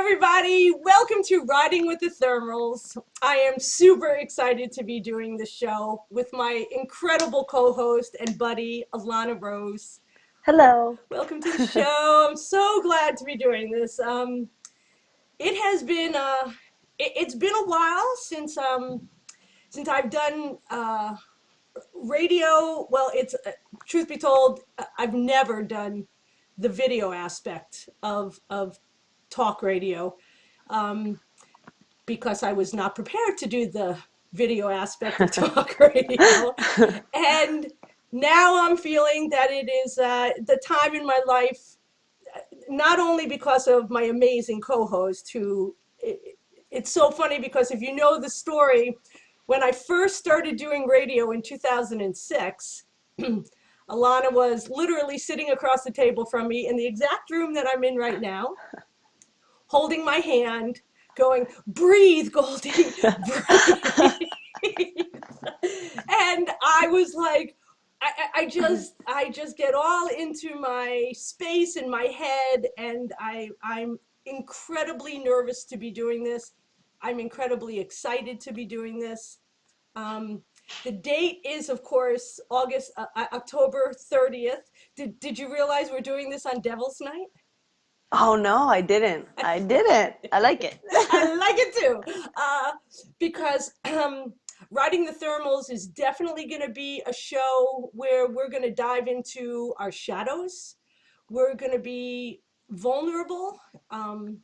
everybody. Welcome to Riding with the Thermals. I am super excited to be doing the show with my incredible co-host and buddy, Alana Rose. Hello. Welcome to the show. I'm so glad to be doing this. It has been it's been a while since I've done radio. Well, it's truth be told, I've never done the video aspect of talk radio. Um, because I was not prepared to do the video aspect of talk radio. And now I'm feeling that it is the time in my life, not only because of my amazing co-host it's so funny because if you know the story, when I first started doing radio in 2006, Alana was literally sitting across the table from me in the exact room that I'm in right now, holding my hand, going, breathe, Goldie, breathe. And I was like, I just get all into my space in my head, and I'm incredibly nervous to be doing this. I'm incredibly excited to be doing this. Um, the date is, of course, October 30th. Did you realize we're doing this on Devil's Night? Oh no, I didn't. I didn't. I like it. I like it too, because Riding the Thermals is definitely going to be a show where we're going to dive into our shadows. We're going to be vulnerable, um,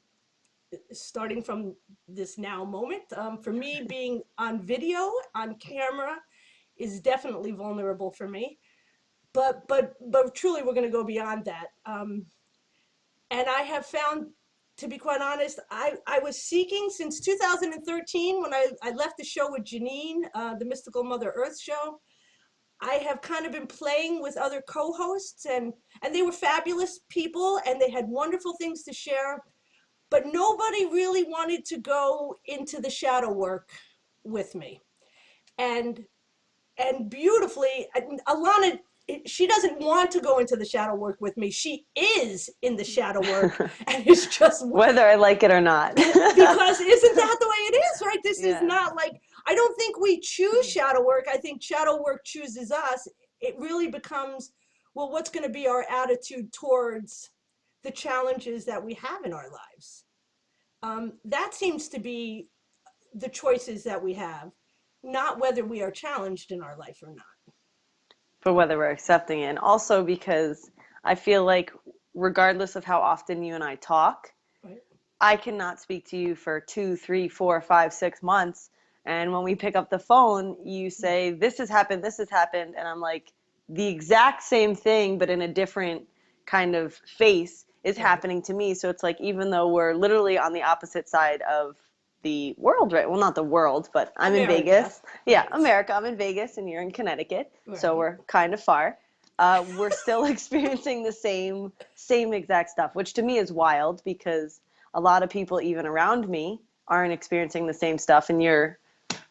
starting from this now moment. For me, being on video, on camera, is definitely vulnerable for me. But truly, we're going to go beyond that. And I have found, to be quite honest, I was seeking since 2013 when I left the show with Janine, the Mystical Mother Earth show. I have kind of been playing with other co-hosts, and they were fabulous people and they had wonderful things to share, but nobody really wanted to go into the shadow work with me. And beautifully, Alana, she doesn't want to go into the shadow work with me. She is in the shadow work, and it's just Whether I like it or not. because isn't that the way it is, right? This is Yeah. not like, I don't think we choose shadow work. I think shadow work chooses us. It really becomes, well, what's going to be our attitude towards the challenges that we have in our lives? That seems to be the choices that we have, not whether we are challenged in our life or not. For whether we're accepting it. And also because I feel like regardless of how often you and I talk, Right. I cannot speak to you for 2, 3, 4, 5, 6 months. And when we pick up the phone, you say, this has happened. And I'm like, the exact same thing, but in a different kind of face is Right. happening to me. So it's like, even though we're literally on the opposite side of the world, right? Well, not the world, but I'm in America. Vegas. Yeah, Right. America. I'm in Vegas and you're in Connecticut. So Right. we're kind of far. We're still experiencing the same exact stuff, which to me is wild because a lot of people even around me aren't experiencing the same stuff, and you're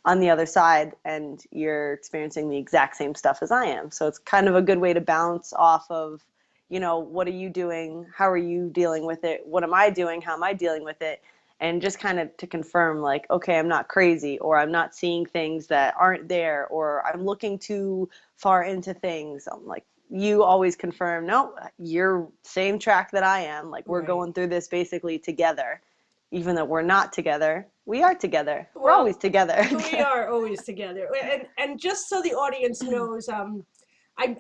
on the other side and you're experiencing the exact same stuff as I am. So it's kind of a good way to bounce off of, what are you doing? How are you dealing with it? What am I doing? How am I dealing with it? And just kind of to confirm, like, okay, I'm not crazy, or I'm not seeing things that aren't there, or I'm looking too far into things. I'm like, you always confirm, no, you're same track that I am. Like, we're Right. going through this basically together. Even though we're not together, we are together. We're always Well, together. we are always together. And just so the audience knows, I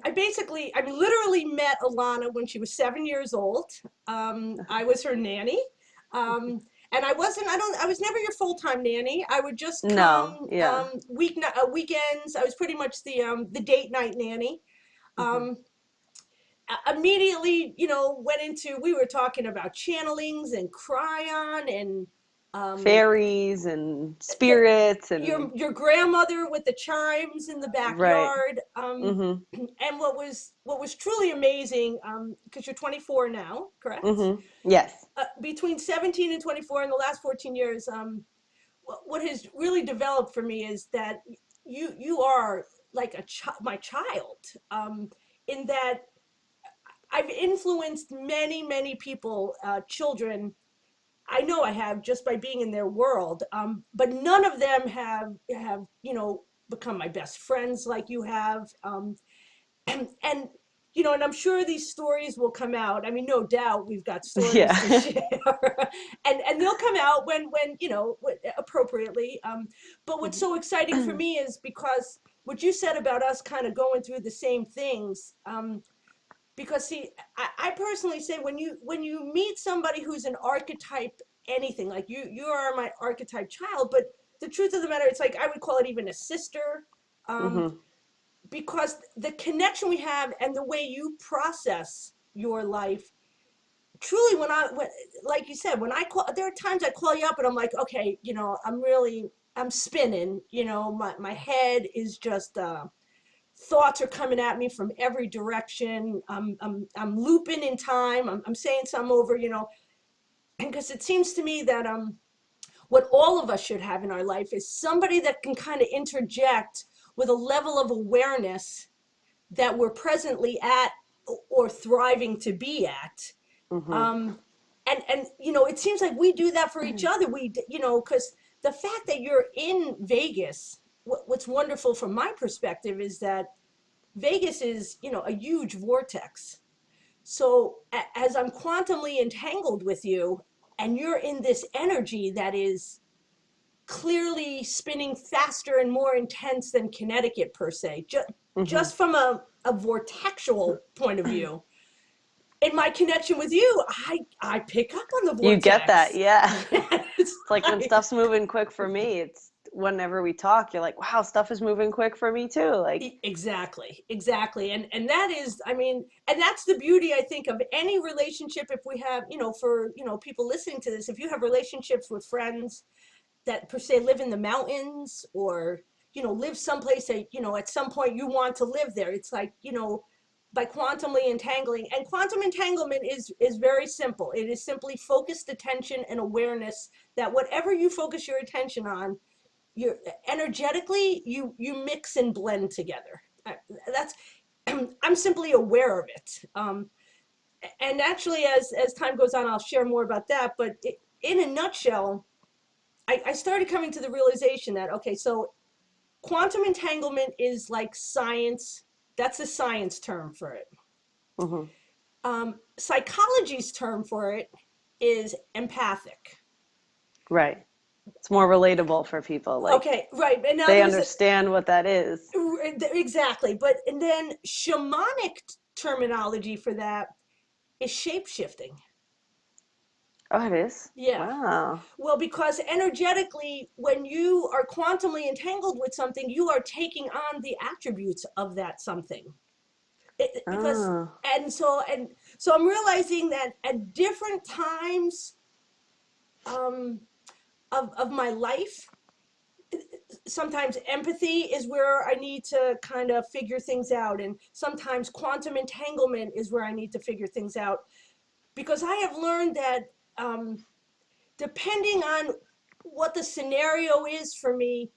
literally met Alana when she was 7 years old. I was her nanny. And I was never your full-time nanny. I would just No, come yeah. weekends. I was pretty much the date night nanny. Hmm. Um, Immediately, went into, we were talking about channelings and cryon and um, Fairies and the, spirits and your grandmother with the chimes in the right. backyard. Mhm. And what was truly amazing, because you're 24 now, correct? Mhm. Yes. Between 17 and 24 in the last 14 years, what has really developed for me is that you are like my child, in that I've influenced many, many people, children. I know I have just by being in their world. But none of them have become my best friends like you have. And and I'm sure these stories will come out. I mean, no doubt we've got stories to Yeah. share, and they'll come out when appropriately. But what's so exciting for me is because what you said about us kind of going through the same things. Because see, I personally say when you meet somebody who's an archetype anything, like you are my archetype child, but the truth of the matter, it's like I would call it even a sister. Um, Hmm. because the connection we have and the way you process your life, truly, like you said, when I call, there are times I call you up and I'm like, okay, I'm spinning, my head is just thoughts are coming at me from every direction. I'm looping in time. I'm saying something over, because it seems to me that what all of us should have in our life is somebody that can kind of interject with a level of awareness that we're presently at or thriving to be at. Hmm. Um, and it seems like we do that for each other. Because the fact that you're in Vegas, what's wonderful from my perspective is that Vegas is, a huge vortex. So as I'm quantumly entangled with you, and you're in this energy that is clearly spinning faster and more intense than Connecticut per se, Hmm. just from a vortexual point of view. In my connection with you, I pick up on the You get that, vortex. yeah. Yeah, it's It's like when like stuff's moving quick for me, it's whenever we talk, you're like, wow, stuff is moving quick for me too. Like, exactly, and that is, I mean, and that's the beauty I think of any relationship. If we have, for people listening to this, if you have relationships with friends that per se live in the mountains or live someplace that at some point you want to live there, it's like by quantumly entangling, and quantum entanglement is very simple. It is simply focused attention and awareness that whatever you focus your attention on, you're energetically you mix and blend together. That's I'm simply aware of it. And actually, as time goes on, I'll share more about that, but in a nutshell, I started coming to the realization that, okay, so quantum entanglement is like science. That's a science term for it. hmm. Psychology's term for it is empathic. Right. It's more relatable for people. Like, Okay, right. And now they there's understand what that is. exactly, but and then shamanic terminology for that is shape shifting. Oh, it is? Yeah. Wow. Well, because energetically, when you are quantumly entangled with something, you are taking on the attributes of that something. Because Oh, and so I'm realizing that at different times um, of my life, sometimes empathy is where I need to kind of figure things out, and sometimes quantum entanglement is where I need to figure things out. Because I have learned that um, depending on what the scenario is for me,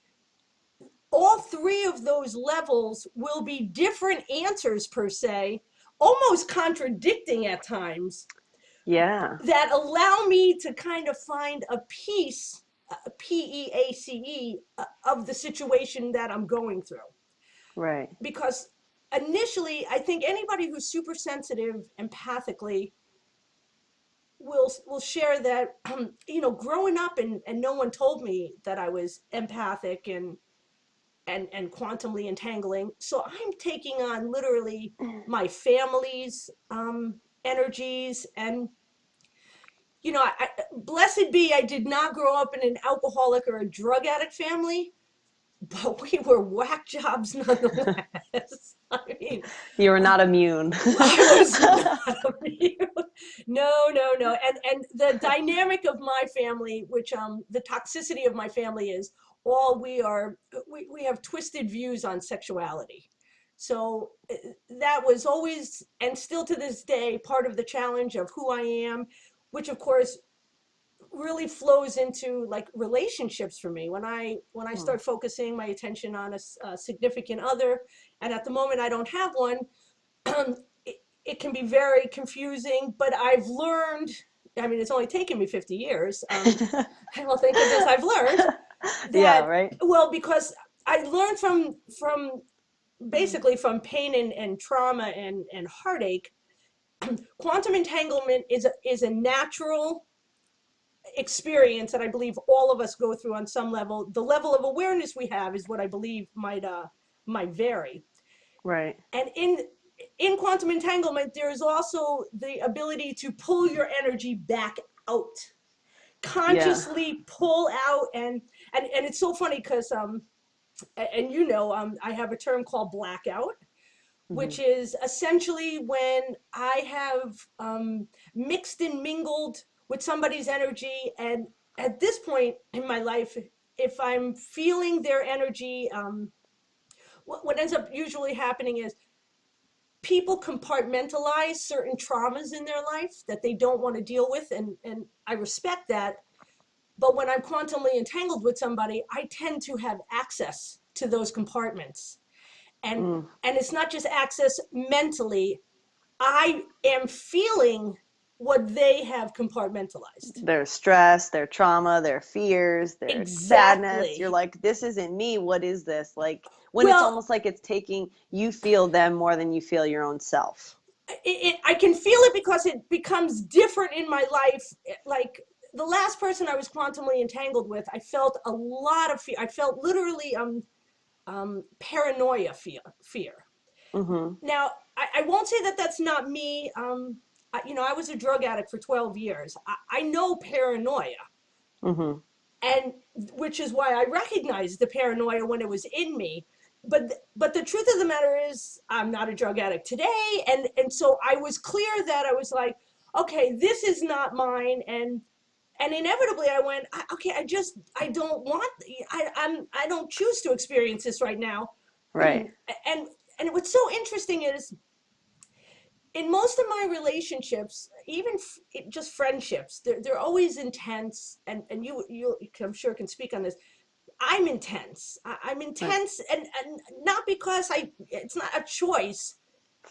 all three of those levels will be different answers per se, almost contradicting at times, yeah. that allow me to kind of find a piece, PEACE, of the situation that I'm going through. Right. Because initially, I think anybody who's super sensitive empathically will share that, growing up and no one told me that I was empathic and quantumly entangling. So I'm taking on literally my family's energies. And blessed be, I did not grow up in an alcoholic or a drug addict family, but we were whack jobs nonetheless. I mean, You are not immune. I was not immune. No, no, no. And the dynamic of my family, which the toxicity of my family is all we have twisted views on sexuality. So that was always and still to this day part of the challenge of who I am, which of course really flows into like relationships for me when I Hmm. start focusing my attention on a significant other, and at the moment I don't have one. it, it can be very confusing, but I've learned I mean, it's only taken me 50 years. Well, thank goodness I've learned Yeah, that, right. well, because I learned from basically from pain and trauma and heartache. Quantum entanglement is a natural experience that I believe all of us go through on some level. The level of awareness we have is what I believe might vary. Right. And in quantum entanglement, there is also the ability to pull your energy back out, Yeah. consciously pull out. And it's so funny because and I have a term called blackout, Hmm. which is essentially when I have mixed and mingled with somebody's energy. And at this point in my life, if I'm feeling their energy, what ends up usually happening is people compartmentalize certain traumas in their life that they don't want to deal with. And I respect that. But when I'm quantumly entangled with somebody, I tend to have access to those compartments. And Mm. and it's not just access mentally. I am feeling what they have compartmentalized. Their stress, their trauma, their fears, their sadness. You're Exactly. like, this isn't me. What is this? Like when it's Well, almost like it's taking, you feel them more than you feel your own self. I can feel it because it becomes different in my life. Like the last person I was quantumly entangled with, I felt a lot of fear. I felt literally paranoia fear. Hmm. Now, I won't say that that's not me. I was a drug addict for 12 years. I know paranoia, Hmm. and which is why I recognized the paranoia when it was in me. But the truth of the matter is, I'm not a drug addict today, and so I was clear that I was like, okay, this is not mine. And inevitably I went, okay, I don't want, I don't choose to experience this right now. Right. And what's so interesting is in most of my relationships, even just friendships, they're always intense. And you I'm sure can speak on this. I'm intense. I'm Right. intense, and not because it's not a choice.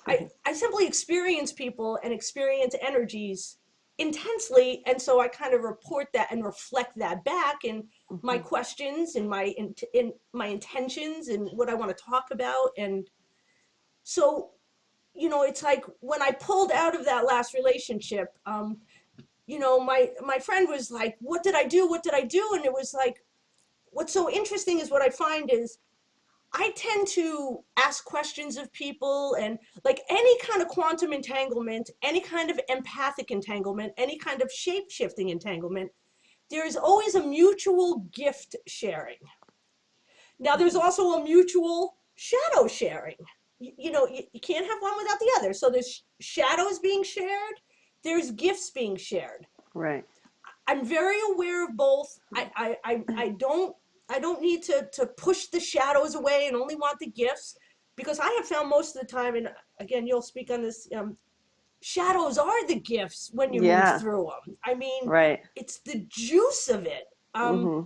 I simply experience people and experience energies intensely, and so I kind of report that and reflect that back in my Hmm. questions and in my intentions and what I want to talk about. And so, it's like when I pulled out of that last relationship, my friend was like, "What did I do? What did I do?" And it was like, what's so interesting is what I find is I tend to ask questions of people, and like any kind of quantum entanglement, any kind of empathic entanglement, any kind of shape shifting entanglement, there's always a mutual gift sharing. Now, there's also a mutual shadow sharing. You can't have one without the other. So there's shadows being shared, there's gifts being shared. Right. I'm very aware of both. I don't need to push the shadows away and only want the gifts, because I have found most of the time, and again, you'll speak on this. Shadows are the gifts when you move Yeah. through them. I mean, Right. it's the juice of it. Hmm.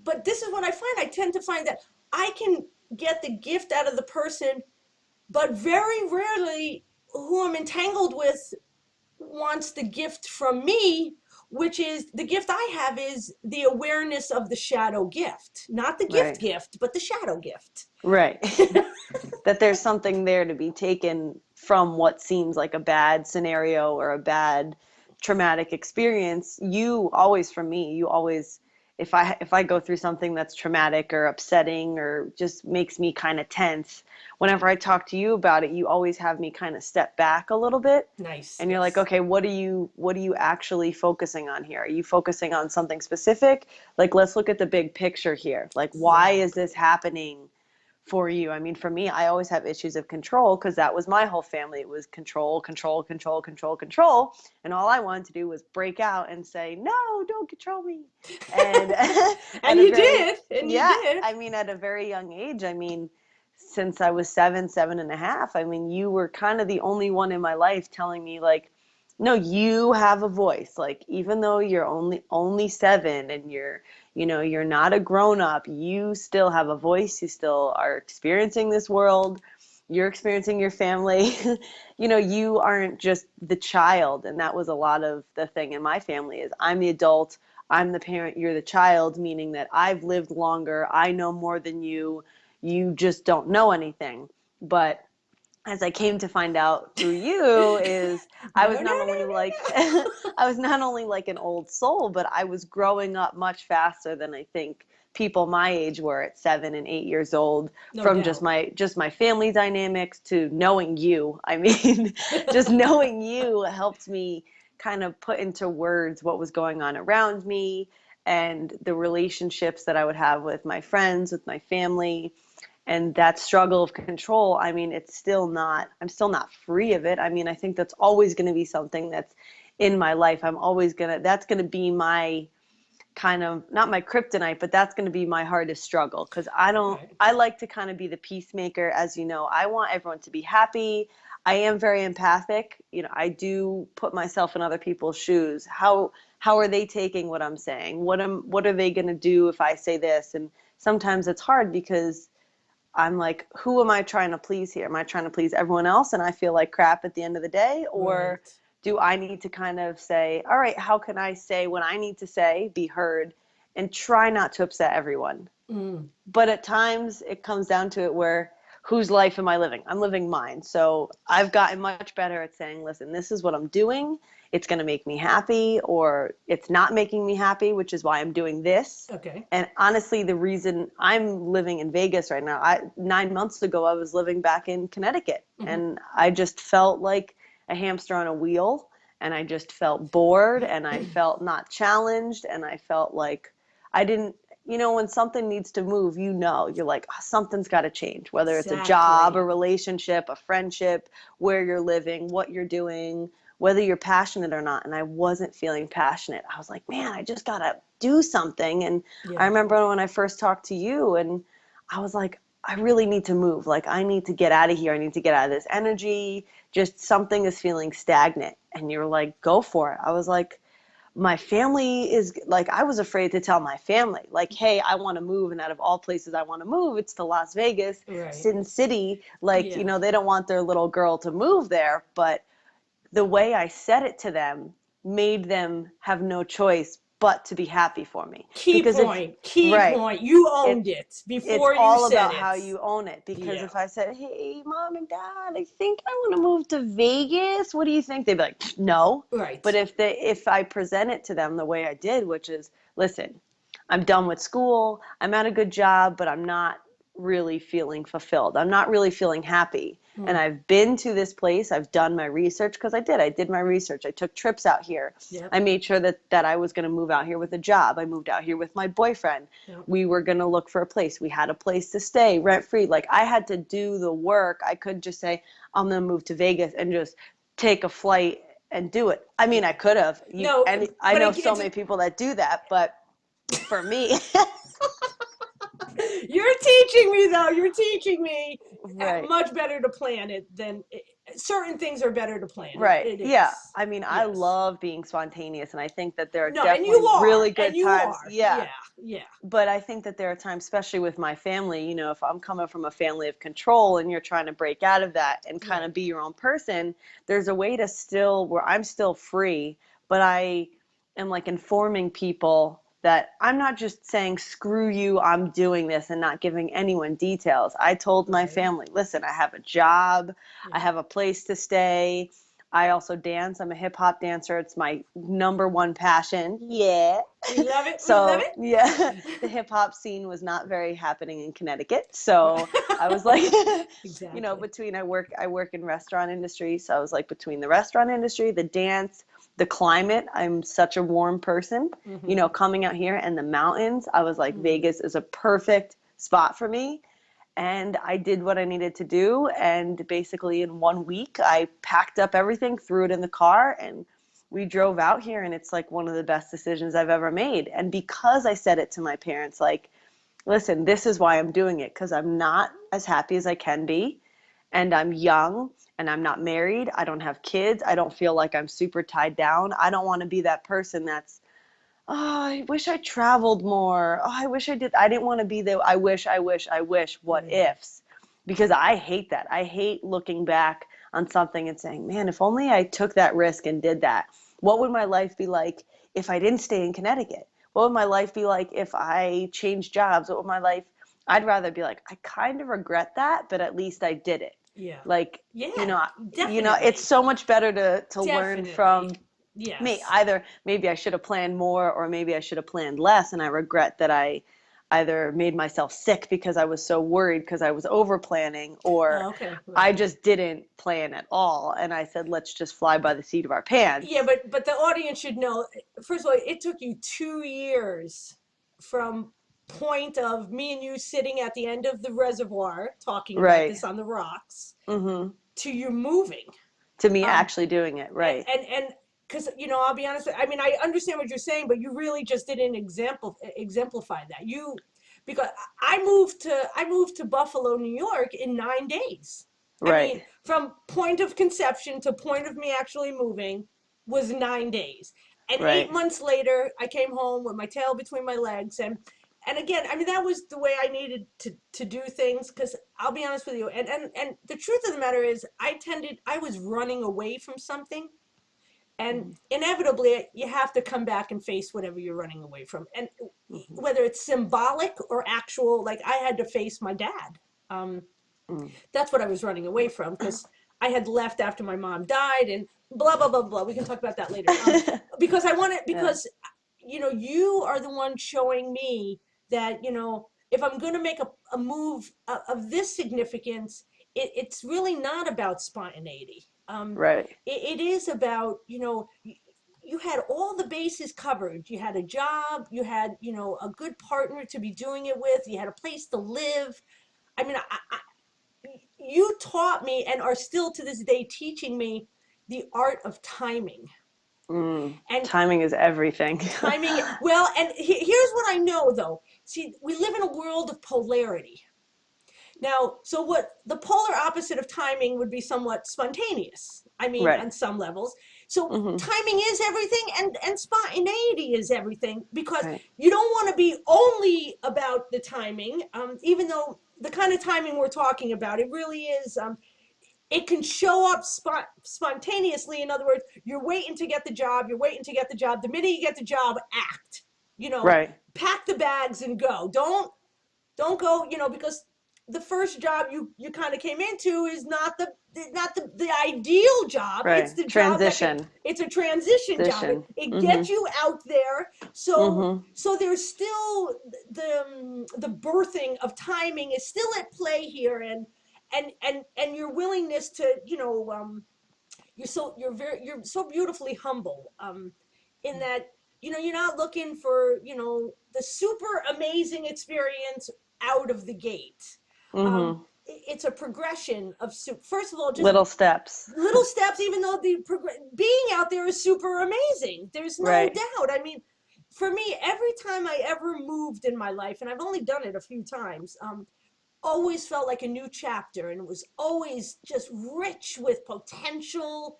But this is what I find. I tend to find that I can get the gift out of the person, but very rarely who I'm entangled with wants the gift from me, which is the gift I have is the awareness of the shadow gift, not the Right. gift, but the shadow gift. Right. That there's something there to be taken from what seems like a bad scenario or a bad traumatic experience. You always, from me, you always, if I go through something that's traumatic or upsetting or just makes me kind of tense, whenever I talk to you about it, you always have me kind of step back a little bit. Nice, And you're like, yes. okay, what are you actually focusing on here? Are you focusing on something specific? Like, let's look at the big picture here. Like, why is this Exactly. happening for you? I mean, for me, I always have issues of control because that was my whole family. It was control, control, control, control, control. And all I wanted to do was break out and say, no, don't control me. And at And a you very, did, and you yeah, did. I mean, at a very young age, I mean, since I was 7, 7 and a half, I mean, you were kind of the only one in my life telling me, like, no, you have a voice. Like, even though you're only 7 and you're not a grown up, you still have a voice, you still are experiencing this world, you're experiencing your family. You aren't just the child. And that was a lot of the thing in my family is I'm the adult, I'm the parent, you're the child, meaning that I've lived longer, I know more than you just don't know anything. But as I came to find out through you is I No, was no, not only like I was not only like an old soul, but I was growing up much faster than I think people my age were at 7 and 8 years old, no, no from doubt. just my family dynamics to knowing you. I mean, just knowing you helped me kind of put into words what was going on around me and the relationships that I would have with my friends, with my family, and that struggle of control. I mean, I'm still not free of it. I mean, I think that's always going to be something that's in my life. That's going to be my kind of, not my kryptonite, but that's going to be my hardest struggle. Cause Right. I like to kind of be the peacemaker. As you know, I want everyone to be happy. I am very empathic. I do put myself in other people's shoes. How are they taking what I'm saying? What are they going to do if I say this? And sometimes it's hard because I'm like, who am I trying to please here? Am I trying to please everyone else and I feel like crap at the end of the day? Or Right. do I need to kind of say, all right, how can I say what I need to say, be heard, and try not to upset everyone? Mm, But at times it comes down to it where whose life am I living? I'm living mine. So I've gotten much better at saying, listen, this is what I'm doing. It's going to make me happy, or it's not making me happy, which is why I'm doing this. okay. And honestly, the reason I'm living in Vegas right now, 9 months ago, I was living back in Connecticut, Hmm. and I just felt like a hamster on a wheel, and I just felt bored, and I felt not challenged, and I felt like I didn't, when something needs to move, you're like, oh, something's got to change, whether it's a job, a Exactly. relationship, a friendship, where you're living, what you're doing, whether you're passionate or not. And I wasn't feeling passionate. I was like, man, I just got to do something. And I Yeah. remember when I first talked to you, and I was like, I really need to move. Like, I need to get out of here. I need to get out of this energy. Just something is feeling stagnant. And you're like, go for it. I was like, my family is like, I was afraid to tell my family, like, hey, I want to move. And out of all places I want to move, it's to Las Vegas, Right. Sin City. Like, Yeah. they don't want their little girl to move there. But the way I said it to them made them have no choice but to be happy for me. Key Because if, point. Key right, point. You it, owned it it's before you all said about it. how you own it. Because Yeah. if I said, hey, mom and dad, I think I want to move to Vegas, what do you think? They'd be like, no. But Right. if I present it to them the way I did, which is, listen, I'm done with school, I'm at a good job, but I'm not really feeling fulfilled. I'm not really feeling happy. And Mm. I've been to this place. I've done my research because I did. I did my research. I took trips out here. Yep. I made sure that I was going to move out here with a job. I moved out here with my boyfriend. Yep. We were going to look for a place. We had a place to stay rent free. Like, I had to do the work. I couldn't just say, I'm going to move to Vegas and just take a flight and do it. I mean, Yeah. I could have. No, And I but know so it's many people that do that, but for me, you're teaching me though. You're teaching me right. much better to plan it than certain things are better to plan. It, Right. it Yeah. is. I mean, I Yes. love being spontaneous, and I think that there are No, and definitely you really are, good and you times. are. Yeah. Yeah. Yeah. But I think that there are times, especially with my family, if I'm coming from a family of control and you're trying to break out of that and kind Right. of be your own person, there's a way to still, where I'm still free, but I am like informing people that I'm not just saying, screw you, I'm doing this, and not giving anyone details. I told my Right. family, listen, I have a job, I Yeah. have a place to stay. I also dance. I'm a hip hop dancer. It's my number one passion. Yeah. We love it. We love So yeah, the hip hop scene was not very happening in Connecticut. So I was like, it. Exactly. between I work in restaurant industry. So I was like, between the restaurant industry, the dance, the climate. I'm such a warm person. Mm-hmm. Coming out here and the mountains, I was like, Mm. Vegas is a perfect spot for me. And I did what I needed to do. And basically, in 1 week, I packed up everything, threw it in the car, and we drove out here. And it's like one of the best decisions I've ever made. And because I said it to my parents, like, listen, this is why I'm doing it, because I'm not as happy as I can be. And I'm young and I'm not married. I don't have kids. I don't feel like I'm super tied down. I don't want to be that person that's, oh, I wish I traveled more. Oh, I wish I did. I didn't want to be the I wish, what Mm. ifs. because I hate that. I hate looking back on something and saying, man, if only I took that risk and did that. What would my life be like if I didn't stay in Connecticut? What would my life be like if I changed jobs? What would my life, I'd rather be like, I kind of regret that, but at least I did it. Yeah. Like, Yeah, it's definitely. so much better to learn from Definitely. me. Yes. Either maybe I should have planned more or maybe I should have planned less, and I regret that I either made myself sick because I was so worried because I was over planning, or Okay, I right. just didn't plan at all and I said let's just fly by the seat of our Yeah, pants. but the audience should know. First of all, it took you 2 years from point of me and you sitting at the end of the reservoir talking about Right. this on the rocks Mm-hmm. to you moving. To me Um, actually doing it. Right. and because I'll be honest. I mean, I understand what you're saying, but you really just didn't exemplify that. Because I moved to Buffalo, New York in 9 days. I Right. mean, from point of conception to point of me actually moving was 9 days. And eight Right. months later, I came home with my tail between my legs. And again, I mean, that was the way I needed to do things. Because I'll be honest with you, and the truth of the matter is, I was running away from something, and Mm-hmm. inevitably you have to come back and face whatever you're running away from, and Mm-hmm. whether it's symbolic or actual, like I had to face my dad. um, Mm. that's what I was running away from, because I had left after my mom died, and blah blah blah blah. We can talk about that later. Because I want it, Yeah. because you are the one showing me that, if I'm going to make a move of this significance, it's really not about spontaneity. Right. It is about, you had all the bases covered. You had a job, you had, a good partner to be doing it with, you had a place to live. I mean, you taught me and are still to this day teaching me the art of timing. And Timing is everything. timing, well, and here's what I know though. See, we live in a world of polarity. Now, so what the polar opposite of timing would be somewhat spontaneous. I mean, Right. on some levels. So Mm-hmm. timing is everything, and spontaneity is everything, because Right. you don't want to be only about the timing, even though the kind of timing we're talking about, it really is, it can show up spontaneously. In other words, you're waiting to get the job, you're waiting to get the job. The minute you get the job, act. You know, Right. pack the bags and go. Don't go, because the first job you kind of came into is not the ideal job. It's Right. the job that Transition. it's a transition job. It, Transition. it Mm-hmm. gets you out there. So Mm-hmm. so there's still the birthing of timing is still at play here, and your willingness to, you're so beautifully humble, in that, you're not looking for, the super amazing experience out of the gate. um, Mm-hmm. it's a progression of first of all, just Little steps. little steps, even though being out there is super amazing, there's no Right. doubt. I mean, for me, every time I ever moved in my life, and I've only done it a few times, always felt like a new chapter, and it was always just rich with potential,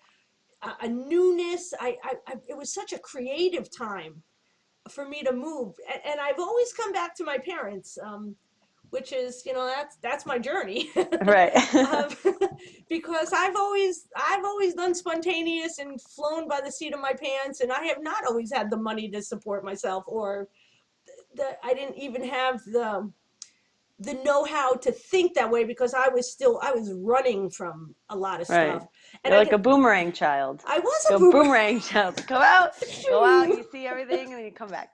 a newness. It was such a creative time for me to move, and I've always come back to my parents, which is, that's my journey. Right. um, because I've always done spontaneous and flown by the seat of my pants, and I have not always had the money to support myself, or I didn't even have the know-how to think that way, because I was running from a lot of Right. stuff. And You're I like can a boomerang child. I was Like a a boomer. boomerang child. Go out, you see everything, and then you come back.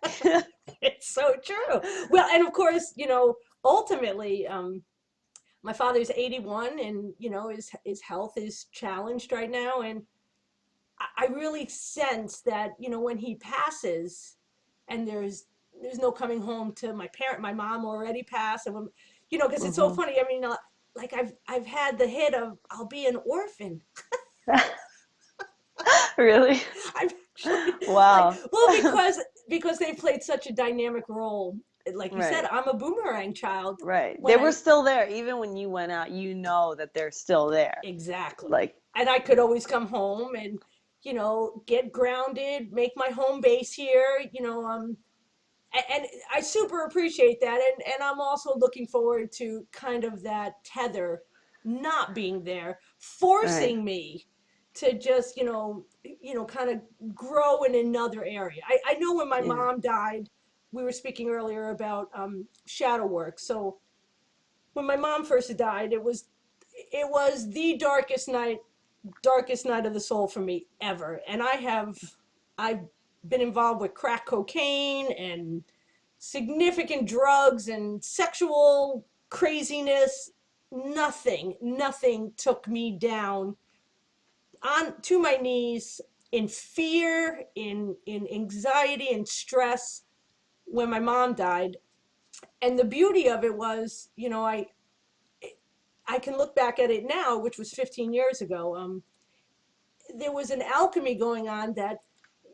It's so true. Well, and of course, ultimately, my father's 81, and his health is challenged right now, and I really sense that, when he passes, and there's no coming home to my mom already passed, and when, because it's so Hmm. funny. I mean, like I've had the hit of I'll be an orphan. Really? I'm actually, like, Wow. well, because they played such a dynamic role. Like you said, Right. I'm a boomerang child. Right. They When were I still there. Even when you went out, you know that they're still there. Exactly. Like, And I could always come home and, get grounded, make my home base here, and I super appreciate that. And I'm also looking forward to kind of that tether. not being there, Right. forcing me to just, kind of grow in another area. I know when my Yeah. mom died, we were speaking earlier about shadow work. So when my mom first died, it was the darkest night of the soul for me ever. And I've been involved with crack cocaine and significant drugs and sexual craziness. Nothing took me down on to my knees in fear, in anxiety and stress when my mom died. And the beauty of it was, I can look back at it now, which was 15 years ago. There was an alchemy going on, that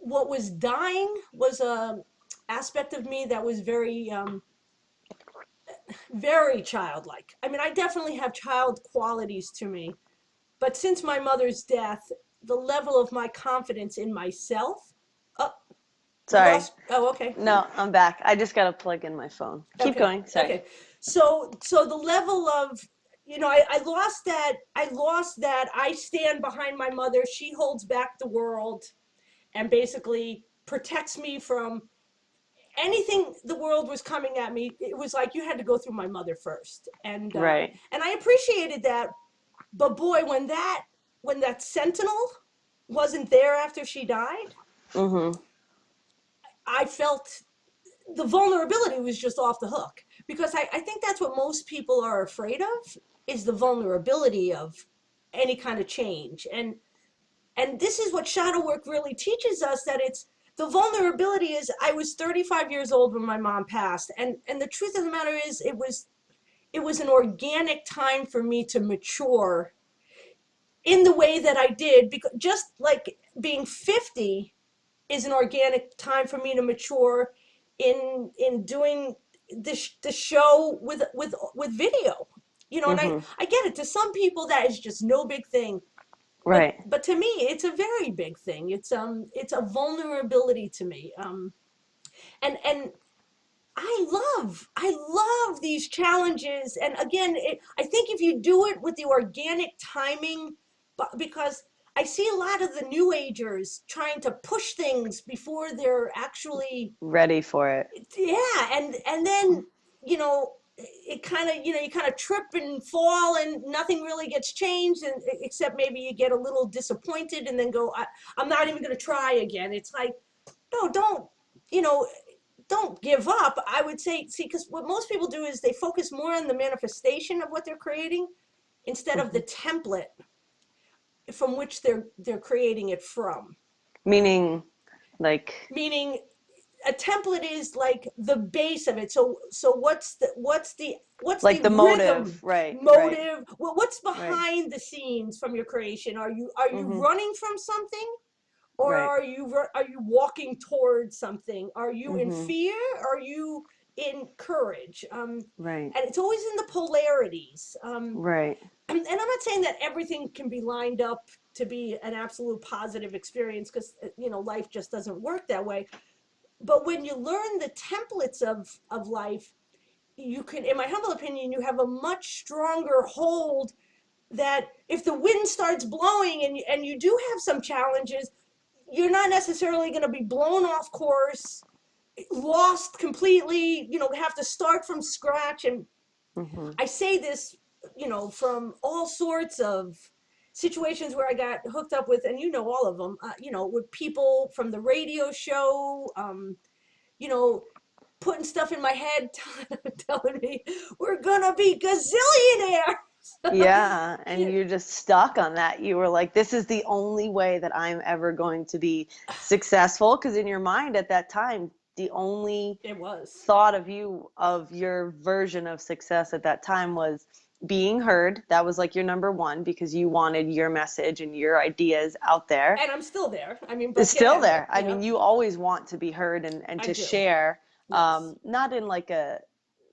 what was dying was a aspect of me that was very childlike. I mean, I definitely have child qualities to me, but since my mother's death, the level of my confidence in myself. Oh, we Sorry. lost. Oh, okay. No, I'm back. I just got to plug in my phone. Keep Okay. going. Sorry. Okay. So the level of, I lost that. I stand behind my mother. She holds back the world and basically protects me from anything the world was coming at me. It was like you had to go through my mother first, Right. and I appreciated that. But boy, when that sentinel wasn't there after she died, Mhm. I felt the vulnerability was just off the hook, because I think that's what most people are afraid of, is the vulnerability of any kind of change. And this is what shadow work really teaches us, that it's the vulnerability is. I was 35 years old when my mom passed, and the truth of the matter is, it was an organic time for me to mature in the way that I did, because just like being 50 is an organic time for me to mature in doing the show with video. And I Mhm. I get it. To some people that is just no big thing, but Right. but to me it's a very big thing. It's a vulnerability to me. And I love these challenges. And again, I think if you do it with the organic timing, but because I see a lot of the new agers trying to push things before they're actually, Ready for it. yeah. And then, it kind of, you kind of trip and fall and nothing really gets changed, and except maybe you get a little disappointed and then go, I'm not even going to try again. It's like, no, you know don't give up. I would say, see, because what most people do is they focus more on the manifestation of what they're creating instead of the Mhm. template from which they're creating it from. Meaning, like, Meaning, a template is like the base of it. So what's the the motive. rhythm, Right. Right. motive? What's Right. behind the scenes from your creation? Are you Mhm. running from something, or Right. are you walking towards something? Are you in Mhm. fear? Are you in courage? Right. And it's always in the polarities. Right. And I'm not saying that everything can be lined up to be an absolute positive experience, because life just doesn't work that way. But when you learn the templates of life, you can, in my humble opinion, you have a much stronger hold, that if the wind starts blowing and you do have some challenges, you're not necessarily going to be blown off course, lost completely, have to start from scratch. And Mhm. I say this, from all sorts of situations where I got hooked up with, and all of them, with people from the radio show, you know, putting stuff in my head, telling me we're gonna be gazillionaires. Yeah, and You- you're just stuck on that. You were like, this is the only way that I'm ever going to be successful. Because in your mind at that time, the only it was. thought of you, of your version of success at that time, was being heard. That was like your number one, because you wanted your message and your ideas out there. And I'm still there. I mean, It's but still yeah, there. I yeah, mean, you always want to be heard and I to do. share, Yes, not in like a,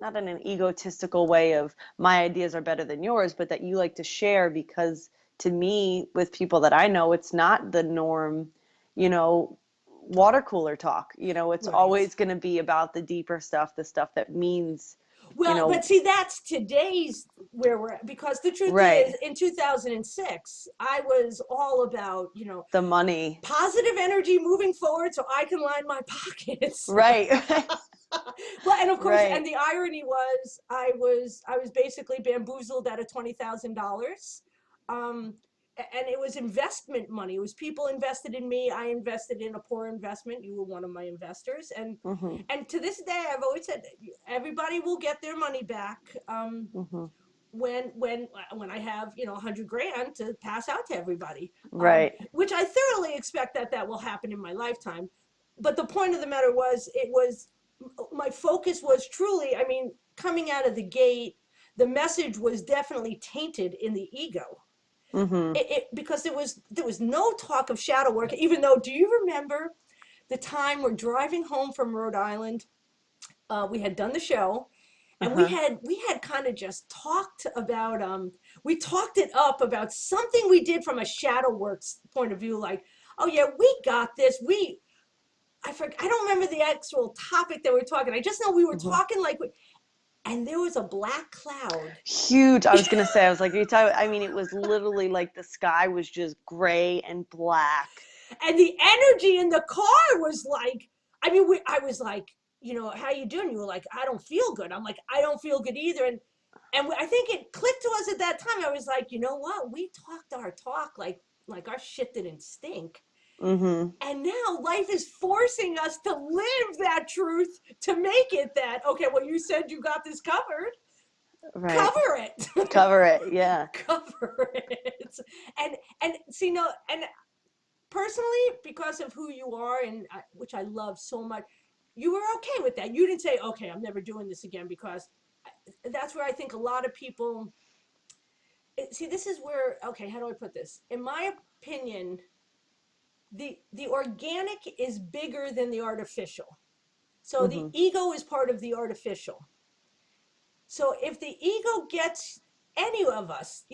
not in an egotistical way of my ideas are better than yours, but that you like to share, because to me, with people that I know, it's not the norm, you know, water cooler talk. It's right. always going to be about the deeper stuff, the stuff that means you Well, know, but see, that's today's where we're at, because the truth is, right. in 2006, I was all about, The money. positive energy moving forward so I can line my pockets. Right. Well, and of course, and Right. the irony was, I was basically bamboozled out of $20,000. Um, and it was investment money. It was people invested in me. I invested in a poor investment. You were one of my investors, and Mhm. and to this day, I've always said everybody will get their money back. Mhm. When I have 100 grand to pass out to everybody, Right. which I thoroughly expect that will happen in my lifetime. But the point of the matter was, it was my focus was truly, I mean, coming out of the gate, the message was definitely tainted in the ego. Mhm. Because there was no talk of shadow work. Even though, do you remember the time we're driving home from Rhode Island? We had done the show, and we Uh-huh. had we had kind of just talked about we talked it up about something we did from a shadow works point of view, like, oh yeah, we got this. I don't remember the actual topic that we were talking. I just know we were Mhm. talking like, and there was a black cloud. Huge. I was gonna say, I was like, you talk, I mean, it was literally like the sky was just gray and black. And the energy in the car was like, I mean, I was like, how you doing? You were like, I don't feel good. I'm like, I don't feel good either. And I think it clicked to us at that time. I was like, you know what? We talked our talk like our shit didn't stink. Mhm. And now life is forcing us to live that truth, to make it that, okay, well, you said you got this covered. Right. Cover it. Cover it. Yeah. Cover it. And see, no, and personally, because of who you are, and which I love so much, you were okay with that. You didn't say, okay, I'm never doing this again, because that's where I think a lot of people see. This is where, okay, how do I put this? In my opinion, the organic is bigger than the artificial. So the Mhm. ego is part of the artificial. So if the ego gets any of us,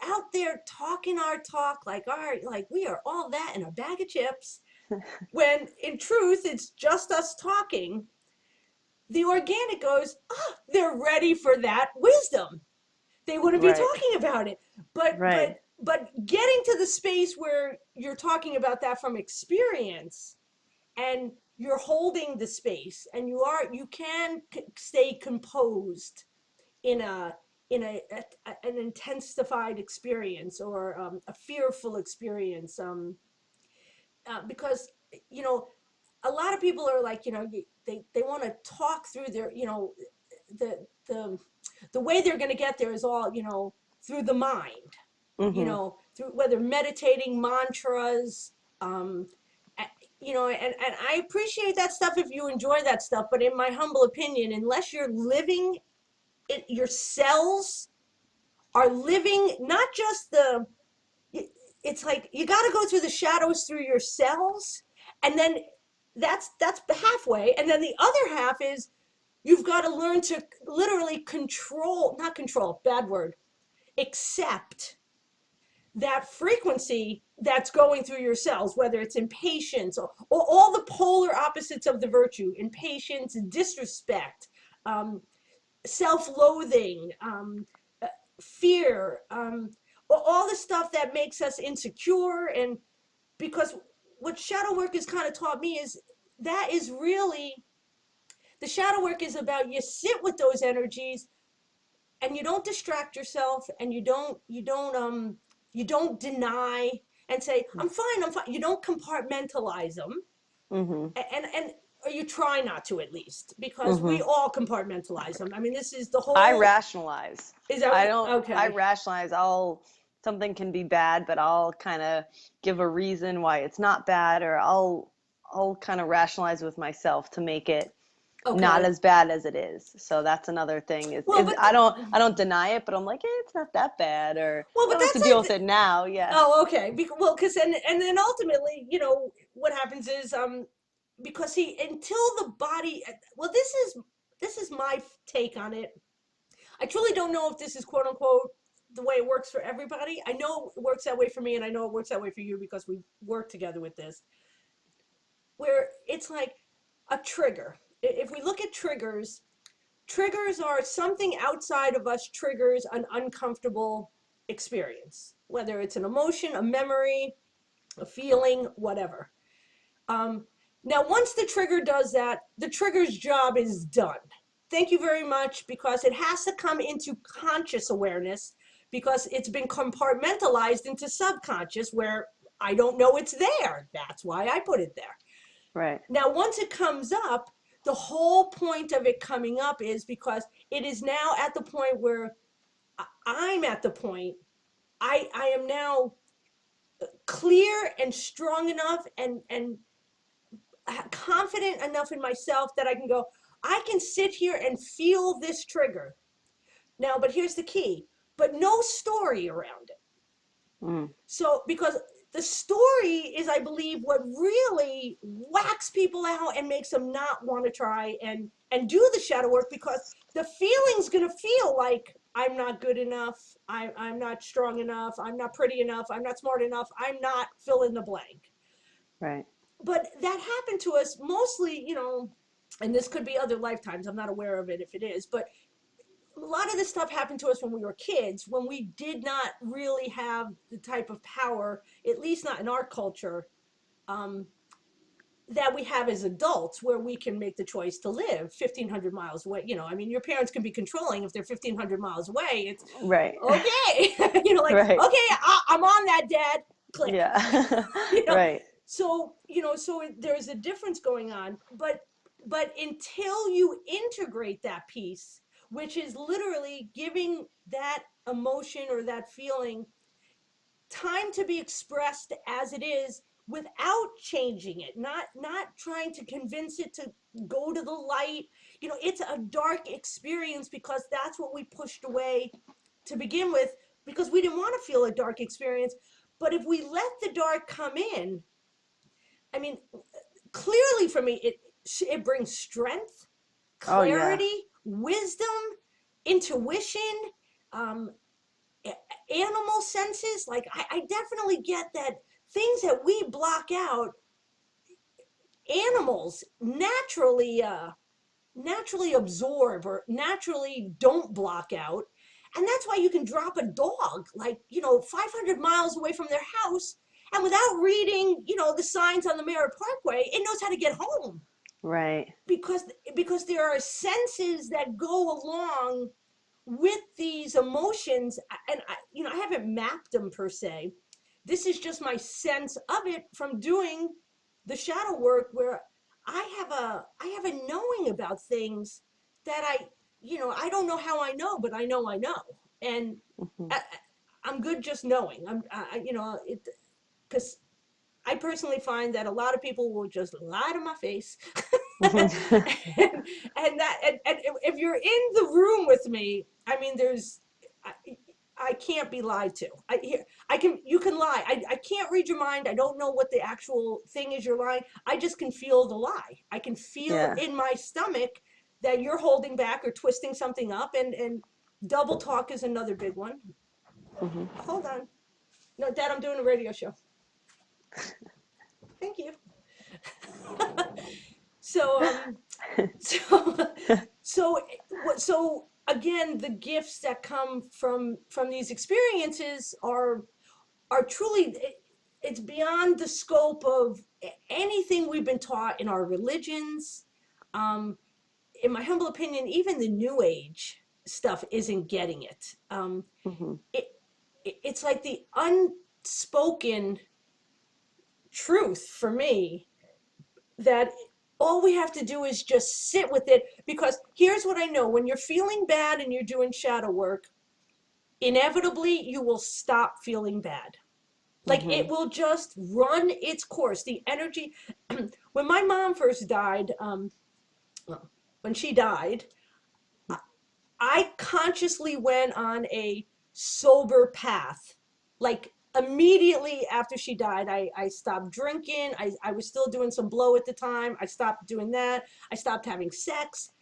out there talking our talk like, all right, like we are all that in a bag of chips, when in truth it's just us talking, the organic goes, they're ready for that wisdom. They want to be Right. talking about it. But Right. but but getting to the space where you're talking about that from experience, and you're holding the space, and you can stay composed in an intensified experience, or a fearful experience, because you know a lot of people are like, they want to talk through their, the the the way they're going to get there is all, through the mind, Mhm. through whether meditating, mantras, um and I appreciate that stuff if you enjoy that stuff, but in my humble opinion, unless you're living it, your cells are living, not just it's like you got to go through the shadows through your cells, and then that's halfway, and then the other half is you've got to learn to literally control, not control, bad word, accept that frequency that's going through your cells, whether it's impatience, or all the polar opposites of the virtue: impatience, disrespect, um, self-loathing, fear, all the stuff that makes us insecure. And because what shadow work has kind of taught me is that is really, the shadow work is about, you sit with those energies, and you don't distract yourself, and you don't deny and say, I'm fine. You don't compartmentalize them. Mhm. And or you try not to, at least, because we Mhm. all compartmentalize them. I mean, this is the I whole, rationalize. is that I don't, I okay? rationalize. Something can be bad, but I'll kind of give a reason why it's not bad, or I'll kind of rationalize with myself to make it not Okay. as bad as it is. So that's another thing Well, is but I don't deny it, but I'm like, it's not that bad, or well, I but don't have to that's deal like with it now. Yeah. oh, okay. Well, because and then ultimately, what happens is, because he, until the body, well, this is my take on it. I truly don't know if this is quote unquote the way it works for everybody. I know it works that way for me, and I know it works that way for you because we work together with this. Where it's like a trigger. If we look at triggers, Triggers are something outside of us triggers an uncomfortable experience, whether it's an emotion, a memory, a feeling, whatever. Um, Now, once the trigger does that, the trigger's job is done. Thank you very much, because it has to come into conscious awareness, because it's been compartmentalized into subconscious where I don't know it's there. That's why I put it there. Right. Now, once it comes up, the whole point of it coming up is because it is now at the point where I'm at the point, I am now clear and strong enough and confident enough in myself that I can go, I can sit here and feel this trigger. Now, but here's the key, but no story around it. Mm. So, because the story is, I believe, what really whacks people out and makes them not want to try and do the shadow work, because the feeling's going to feel like I'm not good enough, I'm not strong enough, I'm not pretty enough, I'm not smart enough, I'm not fill in the blank. Right. But that happened to us mostly, and this could be other lifetimes. I'm not aware of it if it is, but a lot of this stuff happened to us when we were kids, when we did not really have the type of power, at least not in our culture, um, that we have as adults, where we can make the choice to live 1,500 miles away. I mean, your parents can be controlling if they're 1,500 miles away. It's Right. okay. Like, okay, Right. I'm on that, dad. Click. Yeah. you know Right. there's a difference going on, but until you integrate that piece, which is literally giving that emotion or that feeling time to be expressed as it is, without changing it, not trying to convince it to go to the light. It's a dark experience because that's what we pushed away to begin with, because we didn't want to feel a dark experience. But if we let the dark come in, I mean, clearly for me, it brings strength, Oh yeah. clarity, wisdom, intuition, um, animal senses. Like, I definitely get that things that we block out, animals naturally absorb or naturally don't block out. And that's why you can drop a dog, like, 500 miles away from their house, and without reading, the signs on the Merritt Parkway, it knows how to get home, Right. because there are senses that go along with these emotions. And I haven't mapped them per se. This is just my sense of it from doing the shadow work, where I have a knowing about things that I don't know how I know, but I know. And Hmm. I, I'm good just knowing. It, because I personally find that a lot of people will just lie to my face. And if you're in the room with me, I mean, I, I can't be lied to. You can lie. I can't read your mind. I don't know what the actual thing is you're lying. I just can feel the lie. I can feel Yeah. in my stomach that you're holding back or twisting something up. And double talk is another big one. Hmm. Hold on. No, Dad, I'm doing a radio show. Thank you. So, so, so again, the gifts that come from these experiences are truly, it's beyond the scope of anything we've been taught in our religions. Um, in my humble opinion, even the New Age stuff isn't getting it. Hmm. It it's like the unspoken truth for me, that all we have to do is just sit with it. Because here's what I know: when you're feeling bad and you're doing shadow work, inevitably you will stop feeling bad. Like, it Hmm. will just run its course. The energy. When my mom first died, well, when she died, I consciously went on a sober path. Like, immediately after she died, I stopped drinking. I was still doing some blow at the time. I stopped doing that. I stopped having sex,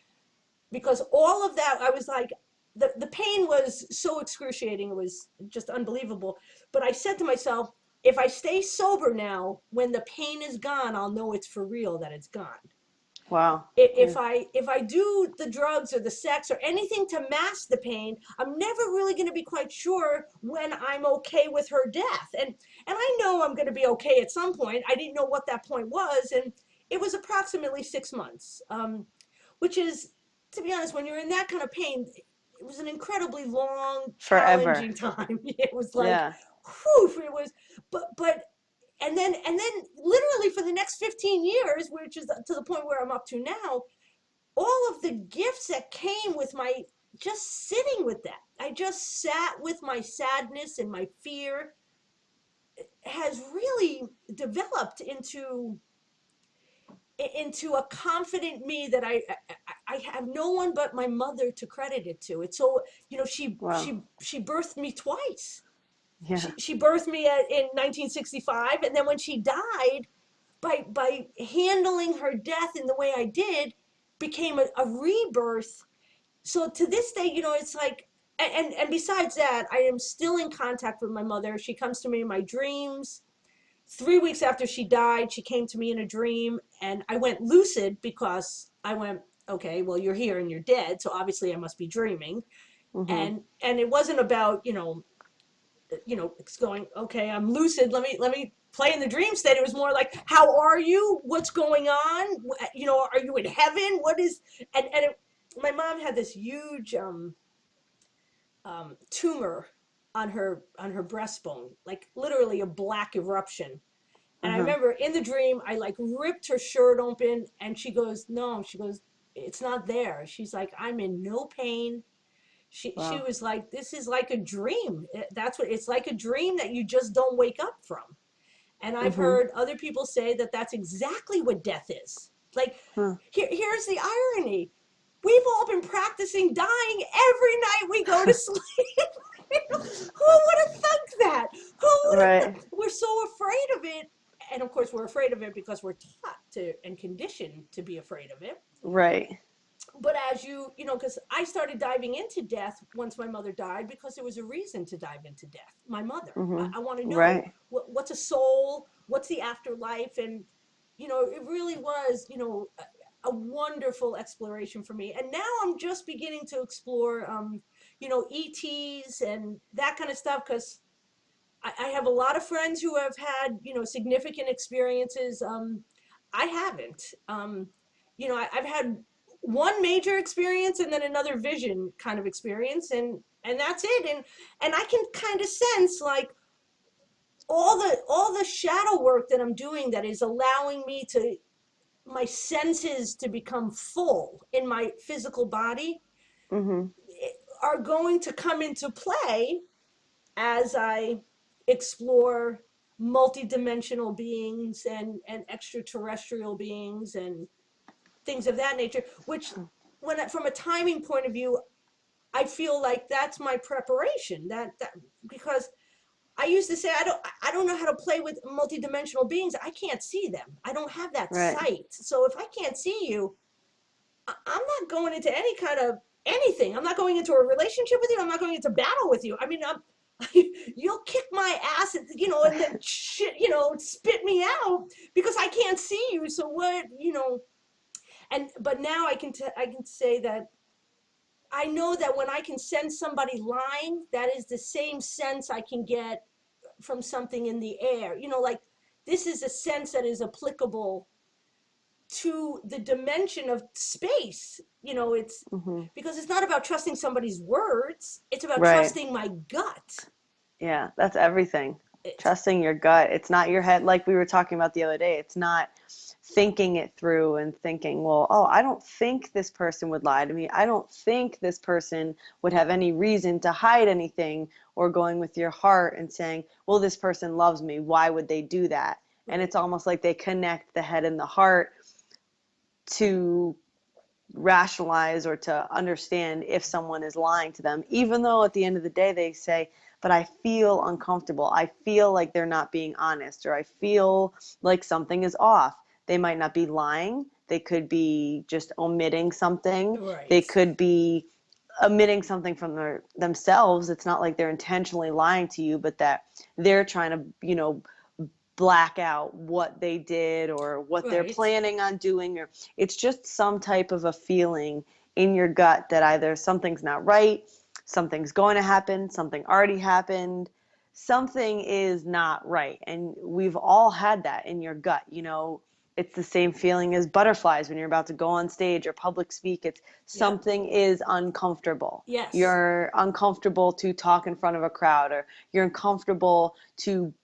because all of that, I was like, the pain was so excruciating. It was just unbelievable. But I said to myself, if I stay sober now, when the pain is gone, I'll know it's for real, that it's gone. Wow. If Yeah. I do the drugs or the sex or anything to mask the pain, I'm never really going to be quite sure when I'm okay with her death. And I know I'm going to be okay at some point. I didn't know what that point was, and it was approximately 6 months, which is, to be honest, when you're in that kind of pain, it was an incredibly long, Forever. challenging time. It was like, Yeah. whew, it was, but and then literally for the next 15 years, which is to the point where I'm up to now, all of the gifts that came with my just sitting with that. I just sat with my sadness and my fear has really developed into a confident me that I have no one but my mother to credit it to. It's so, she Wow. she she birthed me twice. Yeah. She birthed me in 1965, and then when she died, by handling her death in the way I did, became a rebirth. So to this day, it's like, and besides that, I am still in contact with my mother. She comes to me in my dreams. 3 weeks after she died, she came to me in a dream, and I went lucid because I went, okay, well, you're here and you're dead, so obviously I must be dreaming. Mhm. And it wasn't about, it's going, okay, I'm lucid. Let me play in the dream state. It was more like, how are you? What's going on? Are you in heaven? What is? My mom had this huge tumor on her breastbone, like literally a black eruption. And I Uh-huh. remember in the dream, I like ripped her shirt open, and she goes, "No," she goes, "It's not there." She's like, "I'm in no pain." She Wow. was like, "This is like a dream. That's what it's like, a dream that you just don't wake up from." And I've Mhm. heard other people say that that's exactly what death is. Like, Huh. here's the irony. We've all been practicing dying every night we go to sleep. Who would have thunk that? Who would have? Right. We're so afraid of it, and of course we're afraid of it because we're taught to and conditioned to be afraid of it. Right. But as because I started diving into death once my mother died, because there was a reason to dive into death. My mother. I, Mhm. I want to know Right. what's a soul, what's the afterlife, and it really was a wonderful exploration for me. And now I'm just beginning to explore ETs and that kind of stuff, because I have a lot of friends who have had significant experiences. I haven't. I've had one major experience and then another vision kind of experience, and that's it. And I can kind of sense like all the shadow work that I'm doing that is allowing me to my senses to become full in my physical body Mhm. are going to come into play as I explore multidimensional beings and extraterrestrial beings and things of that nature, which from a timing point of view, I feel like that's my preparation. That because I used to say I don't know how to play with multidimensional beings. I can't see them. I don't have that Right. sight. So if I can't see you, I'm not going into any kind of anything. I'm not going into a relationship with you. I'm not going into battle with you. I mean, you'll kick my ass, and then shit, spit me out because I can't see you. So what? And but now I can say that I know that when I can sense somebody lying, that is the same sense I can get from something in the air. Like this is a sense that is applicable to the dimension of space. It's Mhm. because it's not about trusting somebody's words, it's about Right. trusting my gut. Yeah, that's everything. It's Trusting your gut. It's not your head, like we were talking about the other day. It's not thinking it through and thinking, well, oh, I don't think this person would lie to me. I don't think this person would have any reason to hide anything, or going with your heart and saying, well, this person loves me. Why would they do that? And right. it's almost like they connect the head and the heart to rationalize or to understand if someone is lying to them, even though at the end of the day they say, but I feel uncomfortable. I feel like they're not being honest, or I feel like something is off. They might not be lying. They could be just omitting something. They Right. could be omitting something from themselves. It's not like they're intentionally lying to you, but that they're trying to, black out what they did or what they're Right. planning on doing, or it's just some type of a feeling in your gut that either something's not right, something's going to happen, something already happened, something is not right. And we've all had that in your gut. It's the same feeling as butterflies when you're about to go on stage or public speak. It's Yep. something is uncomfortable. Yes. You're uncomfortable to talk in front of a crowd, or you're uncomfortable to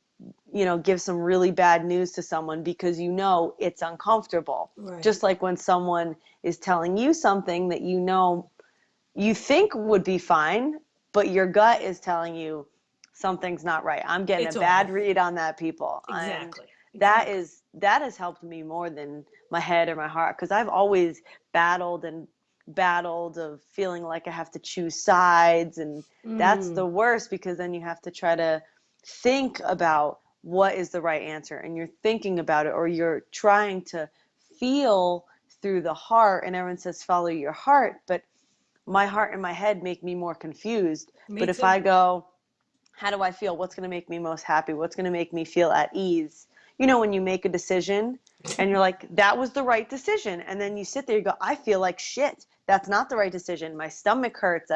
give some really bad news to someone because it's uncomfortable. Right. Just like when someone is telling you something that you think would be fine, but your gut is telling you something's not right. I'm getting a It's bad off. read on that, people. And Exactly. that Exactly. is that has helped me more than my head or my heart, because I've always battled of feeling like I have to choose sides, and that's Mm. the worst, because then you have to try to think about what is the right answer, and you're thinking about it, or you're trying to feel through the heart, and everyone says follow your heart, but my heart and my head make me more confused. Me But if too. I go, how do I feel? What's going to make me most happy? What's going to make me feel at ease? When you make a decision and you're like, that was the right decision. And then you sit there, you go, I feel like shit. That's not the right decision. My stomach hurts.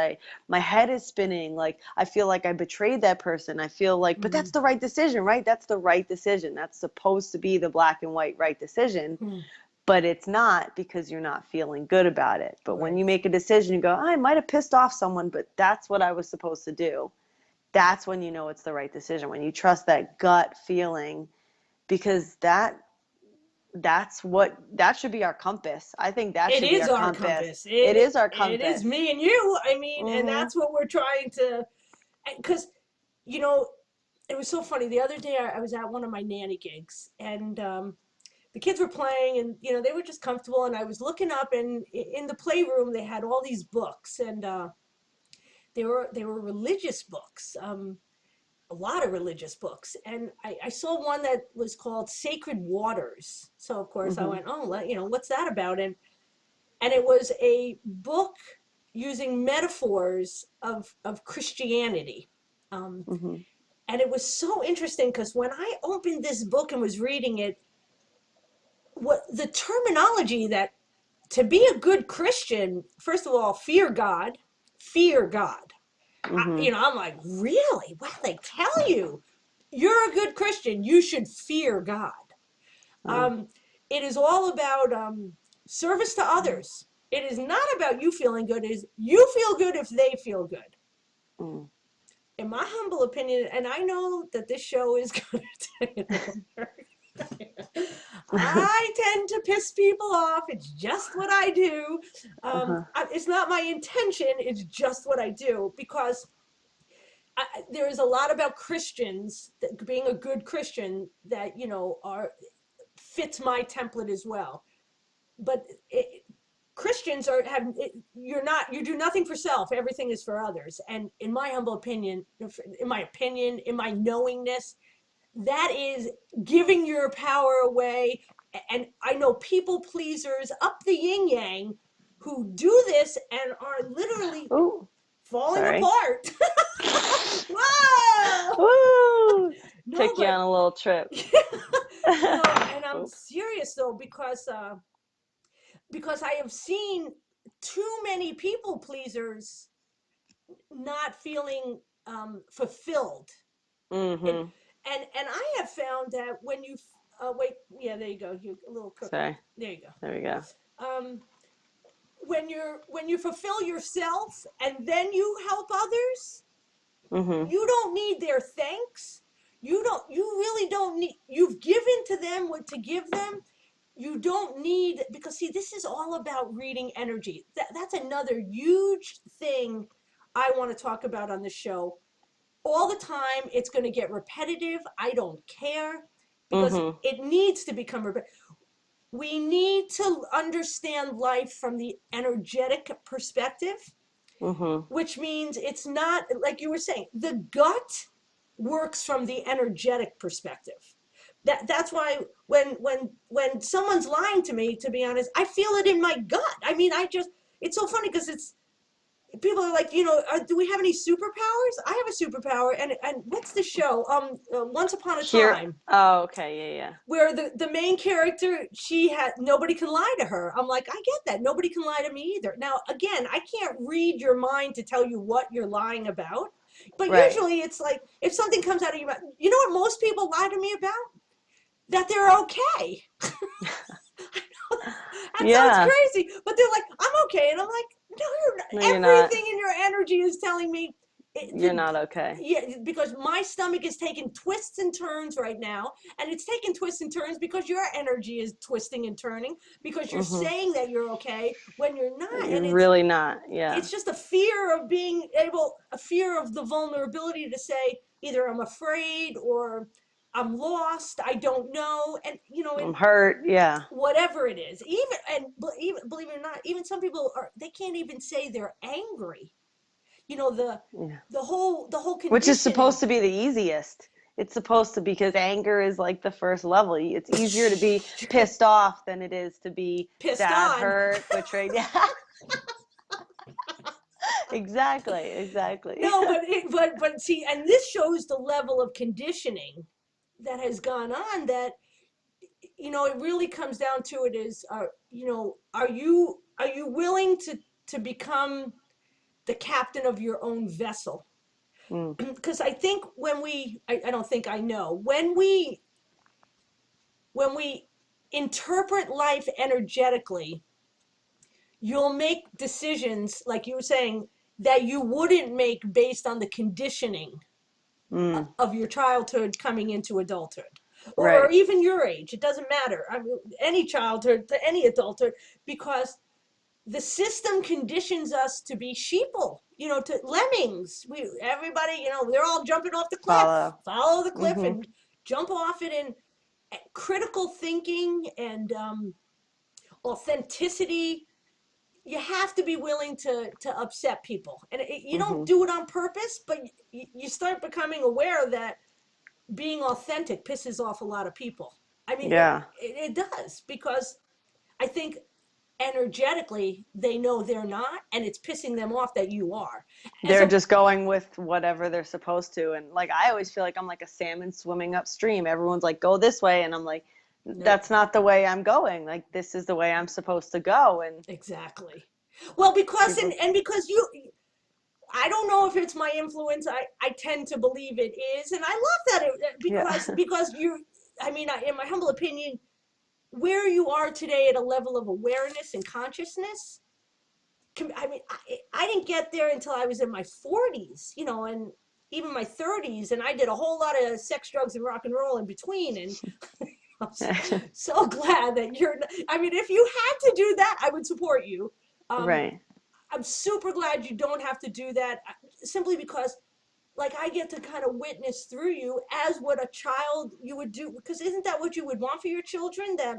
My head is spinning. Like, I feel like I betrayed that person. I feel like, but Mm. that's the right decision, right? That's the right decision. That's supposed to be the black and white right decision, Mm. but it's not, because you're not feeling good about it. But when you Right. make a decision, you go, I might have pissed off someone, but that's what I was supposed to do. That's when you know it's the right decision. When you trust that gut feeling, because that should be our compass. I think that It should be is our our compass. compass. It is our It is compass. me and you. I mean, and Mhm. that's what we're trying to. Because you know, it was so funny. The other day, I was at one of my nanny gigs, and the kids were playing, and they were just comfortable. And I was looking up, and in the playroom, they had all these books, and they were religious books. A lot of religious books, and I saw one that was called Sacred Waters. So of course I Mhm. went, oh, what's that about? And it was a book using metaphors of Christianity. Um, Mhm. and it was so interesting because when I opened this book and was reading it, what the terminology that to be a good Christian, first of all, fear God, fear God. Mhm. I'm like, really? Wow, they tell you you're a good Christian, you should fear God. Oh. Um, it is all about service to others. It is not about you feeling good. It is you feel good if they feel good. Mm. In my humble opinion, and I know that this show is going to take I tend to piss people off. It's just what I do. Uh-huh. It's not my intention. It's just what I do because there is a lot about Christians that being a good Christian that are fits my template as well. But Christians you do nothing for self. Everything is for others. And in my humble opinion, in my knowingness, that is giving your power away. And I know people pleasers up the yin yang who do this and are literally Ooh, falling sorry. apart. Whoa! Woo! No, Took you but on a little trip. no, and I'm Oops. serious though because I have seen too many people pleasers not feeling fulfilled. And Mhm. and I have found that when you wait, yeah, there you go, you a little cookie. Sorry. There you There we go. go. When you fulfill yourself and then you help others, Mhm. you don't need their thanks. You really don't need. You've given to them what to give them. You don't need, because see, this is all about reading energy. That's another huge thing I want to talk about on the show all the time. It's going to get repetitive. I don't care because Mhm. it needs to become repetitive. We need to understand life from the energetic perspective, Mhm. which means it's not like you were saying, the gut works from the energetic perspective. That's why when someone's lying to me, to be honest, I feel it in my gut. I mean, it's so funny because people are like, do we have any superpowers? I have a superpower, and what's the show? Once Upon a Here. Time, Oh, okay. Yeah, where the main character, she had nobody can lie to her. I'm like, I get that. Nobody can lie to me either. Now, again, I can't read your mind to tell you what you're lying about. But yeah. Right. usually it's like if something comes out of your mouth, you know what most people lie to me about? That they're okay. That sounds Yeah. crazy, but they're like, I'm okay, and I'm like, no, you're not. No, you're not. Everything in your energy is telling me, You're not okay. yeah, because my stomach is taking twists and turns right now, and it's taking twists and turns because your energy is twisting and turning because you're Hmm. saying that you're okay when you're not, and You're really not. Yeah. it's just a fear of being able, a fear of the vulnerability to say either I'm afraid or I'm lost, I don't know, and I'm and hurt. Yeah. whatever it is, even believe it or not, even some people are, they can't even say they're angry. you know the Yeah. the whole Which is conditioning. supposed to be the easiest. It's supposed to, because anger is like the first level. It's easier to be pissed off than it is to be Pissed sad, on. hurt, betrayed. Yeah. Exactly. Exactly. No, but see, and this shows the level of conditioning that has gone on, that it really comes down to it is, are you willing to become the captain of your own vessel? Mm, Because I think I don't think, I know, when we interpret life energetically, you'll make decisions, like you were saying, that you wouldn't make based on the conditioning mm, of your childhood coming into adulthood, or right. even your age. It doesn't matter. I mean, any childhood to any adulthood, because the system conditions us to be sheeple, to lemmings. Everybody, they're all jumping off the cliff, Follow. follow the cliff Hmm. and jump off it. And critical thinking and authenticity, you have to be willing to upset people, and you don't Hmm. do it on purpose, but you start becoming aware that being authentic pisses off a lot of people. I mean, Yeah. it does, because I think energetically they know they're not, and it's pissing them off that you are. And They're so, just going with whatever they're supposed to. And like, I always feel like I'm like a salmon swimming upstream. Everyone's like, go this way. And I'm like, nope, that's not the way I'm going. Like, this is the way I'm supposed to go. And exactly. Well, because people, and because I don't know if it's my influence. I tend to believe it is, and I love that, yeah. because I mean, in my humble opinion, where you are today at a level of awareness and consciousness, I mean, I didn't get there until I was in my 40s, and even my 30s, and I did a whole lot of sex, drugs, and rock and roll in between. And I'm so glad that I mean, if you had to do that, I would support you. Um, Right. I'm super glad you don't have to do that, simply because, like, I get to kind of witness through you as what a child you would do, because isn't that what you would want for your children? That,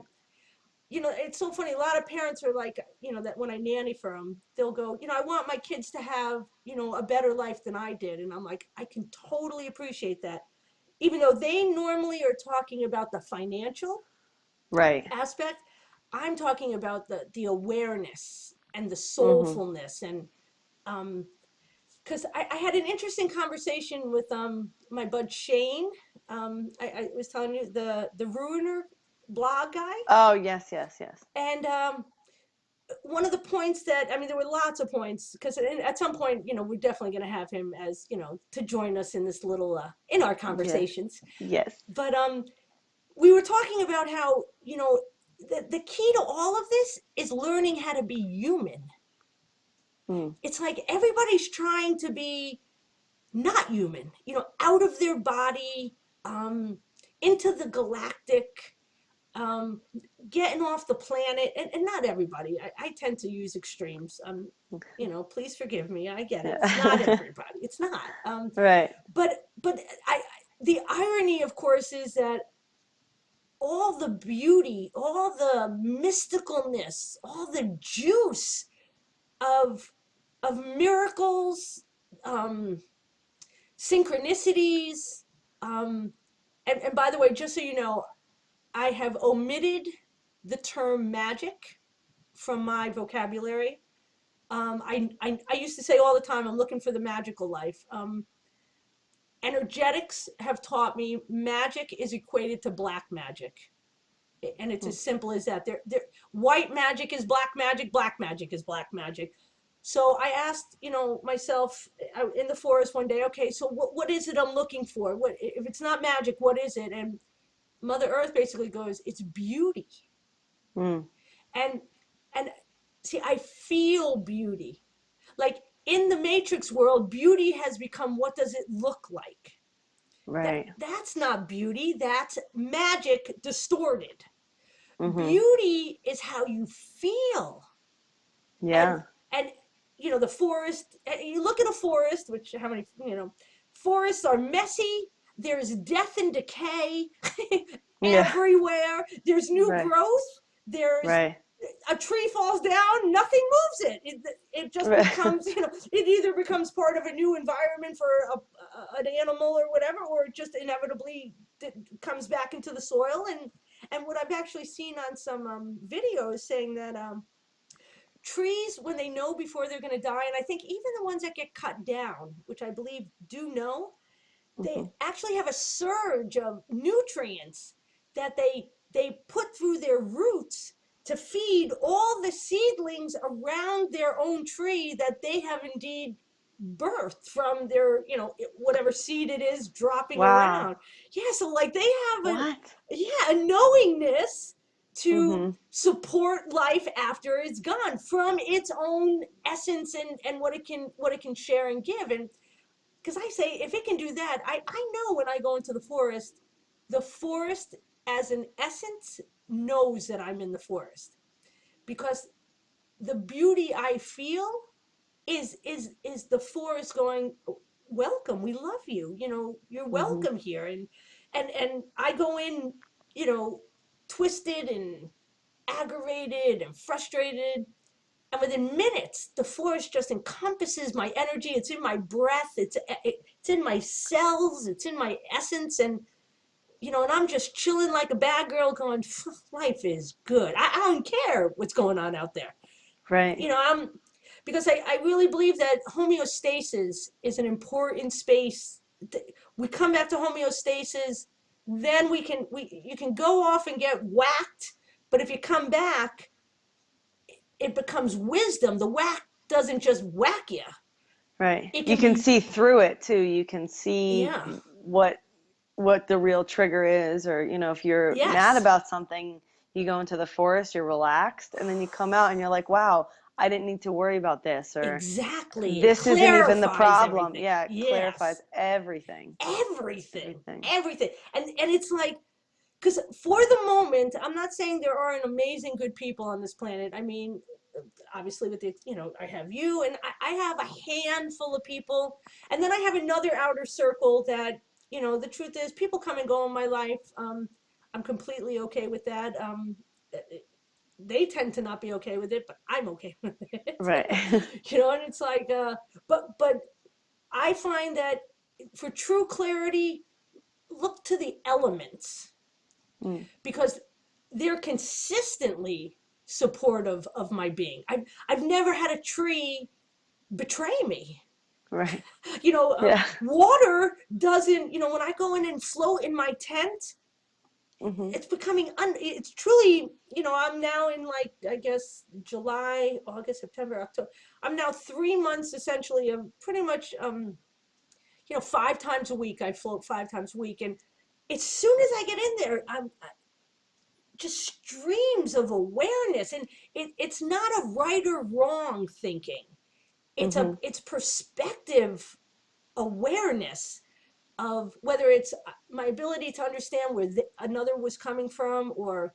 it's so funny. A lot of parents are like, that when I nanny for them, they'll go, I want my kids to have, a better life than I did. And I'm like, I can totally appreciate that. Even though they normally are talking about the financial Right. aspect, I'm talking about the awareness and the Hmm. soulfulness. And because I had an interesting conversation with my bud Shane. I was telling you, the Ruiner blog guy. Oh, yes, yes, yes. And one of the points that, I mean, there were lots of points, because at some point, we're definitely going to have him as, to join us in this little, in our Yes. conversations. Yes. But we were talking about how, the key to all of this is learning how to be human. Mm. It's like everybody's trying to be not human, out of their body, um, into the galactic, um, getting off the planet, and not everybody. I tend to use extremes. Please forgive me. I get it. It's not Yeah. everybody. It's not. Right. But the irony, of course, is that all the beauty, all the mysticalness, all the juice of miracles, um, synchronicities. Um, and by the way, just so you know, I have omitted the term magic from my vocabulary. I used to say all the time, I'm looking for the magical life. Energetics have taught me magic is equated to black magic. And it's Mm. as simple as that. White magic is black magic is black magic. So I asked, myself in the forest one day, okay, so what is it I'm looking for? What if it's not magic? What is it? And Mother Earth basically goes, it's beauty. Mm. And and see, I feel beauty. Like in the Matrix world, beauty has become what does it look like? Right. That's not beauty, that's magic distorted. Mhm. Beauty is how you feel. and Yeah. and the forest, you look at a forest, which how many, forests are messy. There's death and decay Yeah. everywhere. There's new Right. growth. There's Right. a tree falls down, nothing moves it just Right. becomes, it either becomes part of a new environment for an animal or whatever, or it just inevitably comes back into the soil. And what I've actually seen on some videos saying that trees, when they know before they're going to die, and I think even the ones that get cut down, which I believe do know, they Mhm. actually have a surge of nutrients that they put through their roots to feed all the seedlings around their own tree that they have indeed birthed from their, whatever seed it is dropping Wow. around. Yeah, so like they have What? a knowingness to Mhm. support life after it's gone from its own essence, and what it can share and give. And because I say, if it can do that, I know when I go into the forest as an essence knows that I'm in the forest, because the beauty I feel is the forest going, welcome, we love you, you're Mhm. welcome here. And I go in, you know twisted and aggravated and frustrated, and within minutes the forest just encompasses my energy. It's in my breath, it's in my cells, it's in my essence. And I'm just chilling like a bad girl going, life is good. I don't care what's going on out there. Right. I'm because I really believe that homeostasis is an important space. We come back to homeostasis, then you can go off and get whacked, but if you come back, it becomes wisdom. The whack doesn't just whack you. Right. It You can can be, see through it too. You can see yeah, what what the real trigger is, or if you're mad yes, about something, you go into the forest, you're relaxed, and then you come out and you're like, wow, I didn't need to worry about this, or exactly. It this isn't even the clarifies problem. everything. Yeah, it clarifies Yes, everything. everything, Everything. everything. And it's like, because for the moment, I'm not saying there aren't amazing good people on this planet. I mean, obviously with I have you, and I have a handful of people, and then I have another outer circle that, the truth is, people come and go in my life. I'm completely okay with that. They tend to not be okay with it, but I'm okay with it. Right. And it's like, but I find that for true clarity, look to the elements, Mm. because they're consistently supportive of my being. I've never had a tree betray me. Right. Yeah. Water doesn't, when I go in and float in my tent, Hmm. it's becoming, it's truly, I'm now in, like, I guess, July, August, September, October. I'm now 3 months essentially of pretty much, 5 times a week. I float 5 times a week. And as soon as I get in there, I'm just streams of awareness. And it's not a right or wrong thinking. Hmm. It's perspective awareness of whether it's my ability to understand where another was coming from, or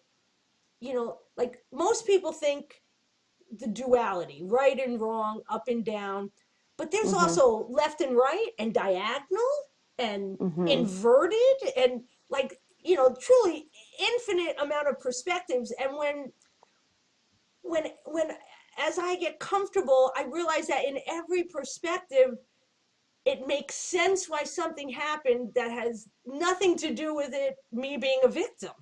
like most people think the duality, right and wrong, up and down, but there's Hmm. also left and right, and diagonal, and Hmm. inverted, and, like, truly infinite amount of perspectives. And when as I get comfortable, I realize that in every perspective it makes sense why something happened that has nothing to do with it me being a victim.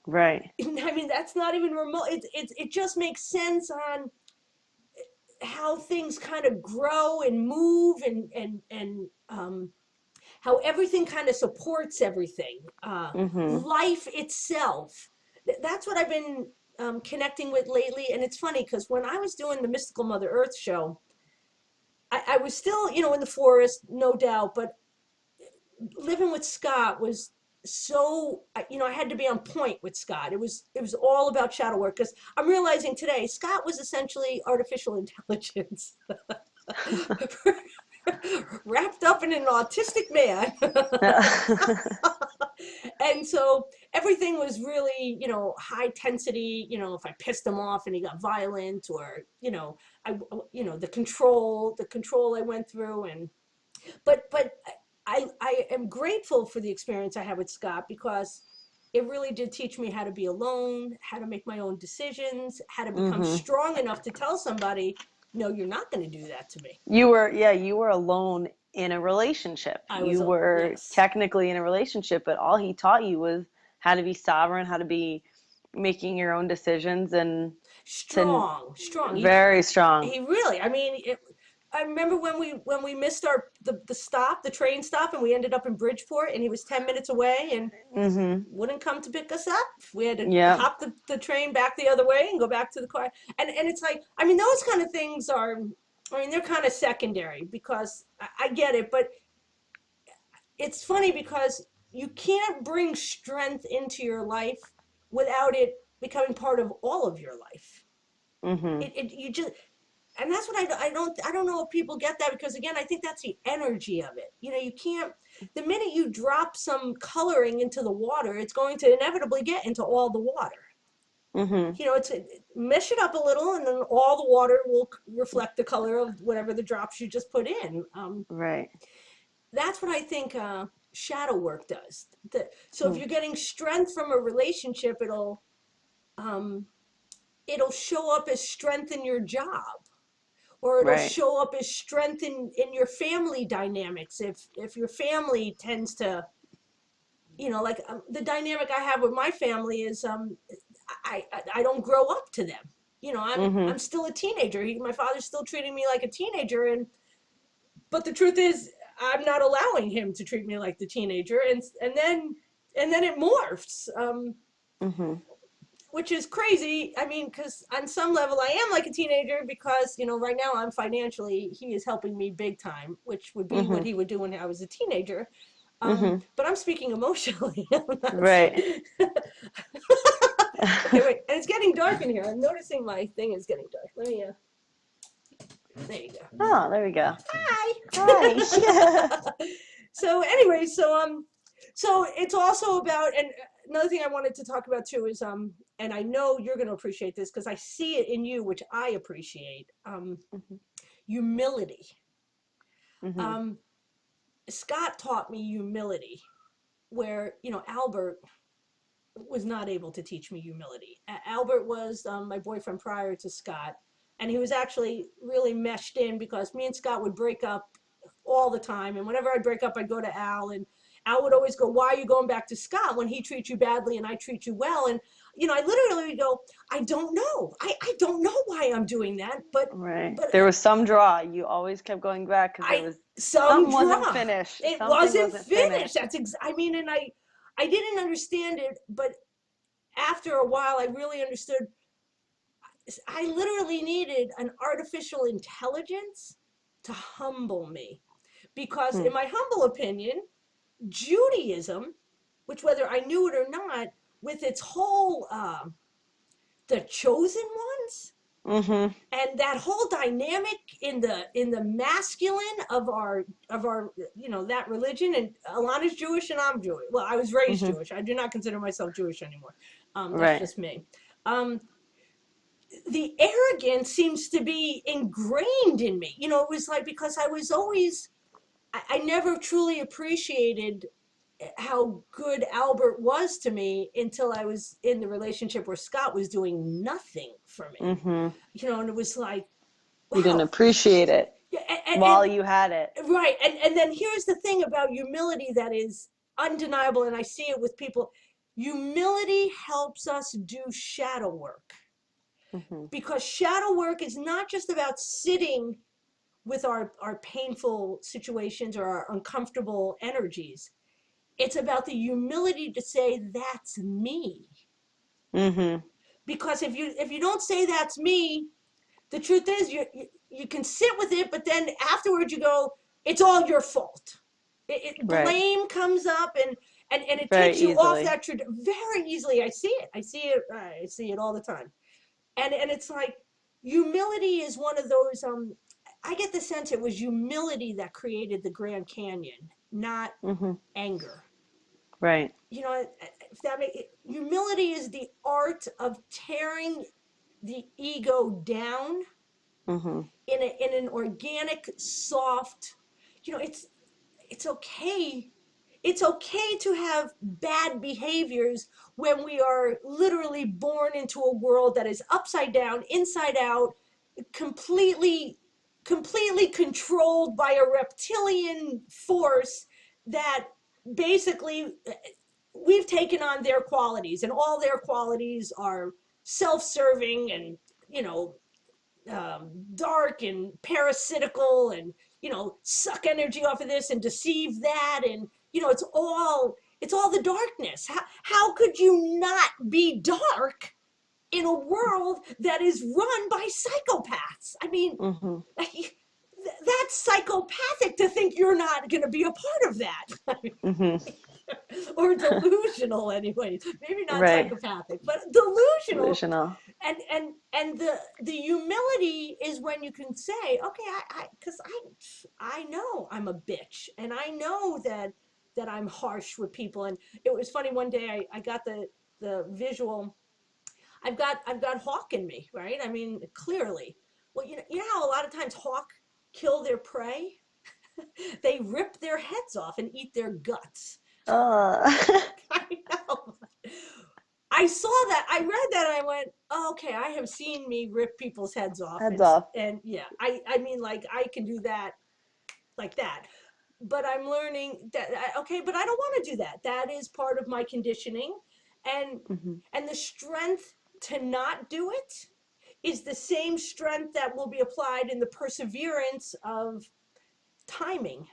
Right. I mean, that's not even remote. It just makes sense on how things kind of grow and move, and how everything kind of supports everything. Mhm. Life itself. That's what I've been connecting with lately. And it's funny because when I was doing the Mystical Mother Earth show, I was still, in the forest, no doubt, but living with Scott was so, I had to be on point with Scott. It was all about shadow work because I'm realizing today Scott was essentially artificial intelligence wrapped up in an autistic man. And so everything was really, high intensity, if I pissed him off and he got violent, or, the control I went through. And but I am grateful for the experience I had with Scott, because it really did teach me how to be alone, how to make my own decisions, how to become Mhm. strong enough to tell somebody, no, you're not going to do that to me. You were alone in a relationship. I was You a were Yes. technically in a relationship, but all he taught you was how to be sovereign, how to be making your own decisions, and to Strong, strong. very strong. He really, I mean, I remember when we missed the train stop, and we ended up in Bridgeport, and he was 10 minutes away and Mhm. wouldn't come to pick us up. We had to Yep. hop the train back the other way and go back to the car. And it's like, I mean, those kind of things are, I mean, they're kind of secondary, because I get it, but it's funny because you can't bring strength into your life without it becoming part of all of your life. Mhm. You just, and that's what I don't know if people get that, because again, I think that's the energy of it. You can't, the minute you drop some coloring into the water, it's going to inevitably get into all the water. Mhm. It's mesh it up a little, and then all the water will reflect the color of whatever the drops you just put in. Right. That's what I think shadow work does. So if Hmm. you're getting strength from a relationship, um, it'll show up as strength in your job, or it'll Right. show up as strength in your family dynamics, if your family tends to, like, the dynamic I have with my family is, I don't grow up to them. I'm Mhm. still a teenager. My father's still treating me like a teenager, but the truth is, I'm not allowing him to treat me like the teenager, and then it morphs, Mhm. which is crazy. I mean, because on some level, I am like a teenager, because right now I'm financially, he is helping me big time, which would be what Mhm. he would do when I was a teenager. Mhm. But I'm speaking emotionally. I'm not Right. okay, wait, and it's getting dark in here. I'm noticing my thing is getting dark. Let me. There you go. Oh, there we go. Hi. Hi. So anyway, so it's also about, and another thing I wanted to talk about too is, and I know you're going to appreciate this because I see it in you, which I appreciate, Mhm. humility. Mhm. Um, Scott taught me humility, where Albert was not able to teach me humility. Albert was my boyfriend prior to Scott, and he was actually really meshed in, because me and Scott would break up all the time. And whenever I'd break up, I'd go to Al, and Al would always go, "Why are you going back to Scott when he treats you badly and I treat you well?" And I literally would go, "I don't know. I don't know why I'm doing that, Right. but There was some draw. You always kept going back because there I was some something wasn't draw. finished. It Something wasn't wasn't finished. finished. I mean, and I didn't understand it, but after a while, I really understood. I literally needed an artificial intelligence to humble me, because, Hmm. in my humble opinion, Judaism, which, whether I knew it or not, with its whole the chosen ones, Mhm. and that whole dynamic in the masculine of our that religion. And Alana's Jewish and I'm Jewish. Well, I was raised Mhm. Jewish. I do not consider myself Jewish anymore. That's Right. just me. Um, the arrogance seems to be ingrained in me. It was like, because I was always, I never truly appreciated how good Albert was to me until I was in the relationship where Scott was doing nothing for me. Mhm. And it was like, You didn't wow. appreciate it Yeah, while you had it. right. And then here's the thing about humility that is undeniable, and I see it with people. Humility helps us do shadow work. Mhm. because shadow work is not just about sitting with our painful situations or our uncomfortable energies. It's about the humility to say, that's me. Mhm. Because if you don't say that's me, the truth is you can sit with it, but then afterwards you go, it's all your fault. Right. Blame comes up, and it Very takes you off easily. that very easily. I see it all the time. And it's like, humility is one of those, I get the sense it was humility that created the Grand Canyon, not Mhm. anger. Right. If that make Humility is the art of tearing the ego down Mhm. in an organic, soft, you know, it's okay. It's okay to have bad behaviors when we are literally born into a world that is upside down, inside out, completely completely controlled by a reptilian force that basically we've taken on their qualities, and all their qualities are self-serving and, you know, dark and parasitical, and, suck energy off of this and deceive that, and, it's all the darkness. How could you not be dark in a world that is run by psychopaths? I mean, Mhm. that's psychopathic to think you're not going to be a part of that. Mhm. Or delusional, anyways. Maybe not Right. psychopathic, but delusional. Delusional. And the humility is when you can say, okay, because I know I'm a bitch, and I know that I'm harsh with people. And it was funny, one day I got the visual. I've got hawk in me, right? I mean, clearly. Well, you know how a lot of times hawk kill their prey? They rip their heads off and eat their guts. Uh. I know. I saw that. I read that and I went, oh, okay, I have seen me rip people's heads off, Heads off. and yeah, I mean, like, I can do that like that. But I'm learning that, okay, but I don't want to do that. That is part of my conditioning, and Mhm. and the strength to not do it is the same strength that will be applied in the perseverance of timing,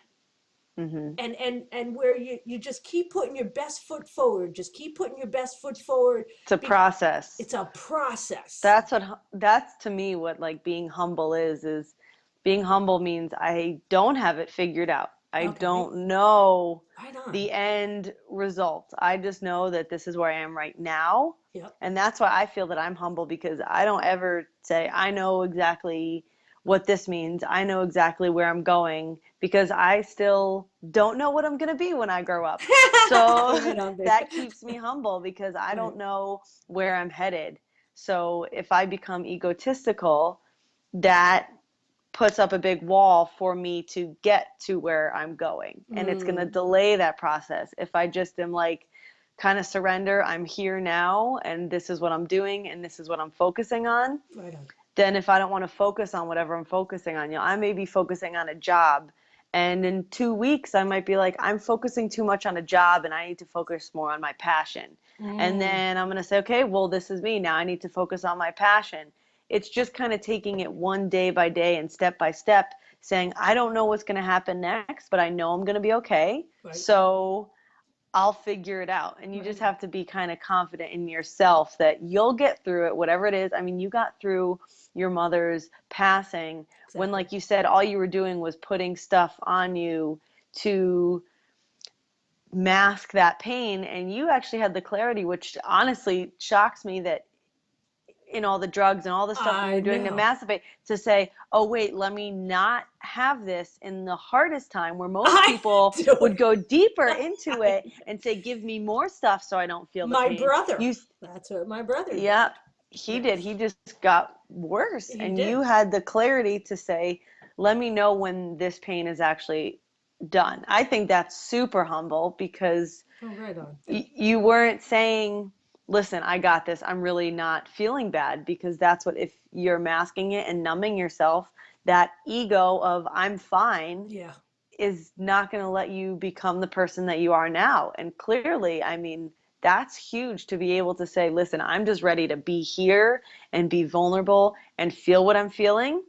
Mhm. and where you just keep putting your best foot forward, just keep putting your best foot forward. It's a process. It's a process. That's to me what like being humble is being humble means I don't have it figured out. I Okay, don't know right on. the end result. I just know that this is where I am right now. Yep. And that's why I feel that I'm humble, because I don't ever say I know exactly what this means. I know exactly where I'm going, because I still don't know what I'm going to be when I grow up. So Right on, babe. that keeps me humble, because I Right. don't know where I'm headed. So if I become egotistical, that puts up a big wall for me to get to where I'm going. And it's going to Mm, delay that process. If I just am like, kind of surrender, I'm here now, and this is what I'm doing, and this is what I'm focusing on. right on. Then if I don't want to focus on whatever I'm focusing on, I may be focusing on a job. And in 2 weeks, I might be like, I'm focusing too much on a job and I need to focus more on my passion. And Mm, then I'm going to say, okay, well, this is me. Now I need to focus on my passion. It's just kind of taking it one day by day and step by step, saying, I don't know what's going to happen next, but I know I'm going to be okay. right. So I'll figure it out. And you Right just on. have to be kind of confident in yourself that you'll get through it, whatever it is. I mean, you got through your mother's passing when, Exactly. like you said, all you were doing was putting stuff on you to mask that pain. And you actually had the clarity, which honestly shocks me, that in all the drugs and all the stuff that you I were doing to know. masturbate, to say, oh, wait, let me not have this in the hardest time where most I people do would it. go deeper into it and say, give me more stuff so I don't feel the My pain. brother. You, That's what my brother did. yeah, he Yeah, did. He just got worse. he And you did. had the clarity to say, let me know when this pain is actually done. I think that's super humble, because Oh, right on. you weren't saying, listen, I got this, I'm really not feeling bad, because that's what, if you're masking it and numbing yourself, that ego of I'm fine Yeah. is not going to let you become the person that you are now. And clearly, I mean, that's huge to be able to say, listen, I'm just ready to be here and be vulnerable and feel what I'm feeling.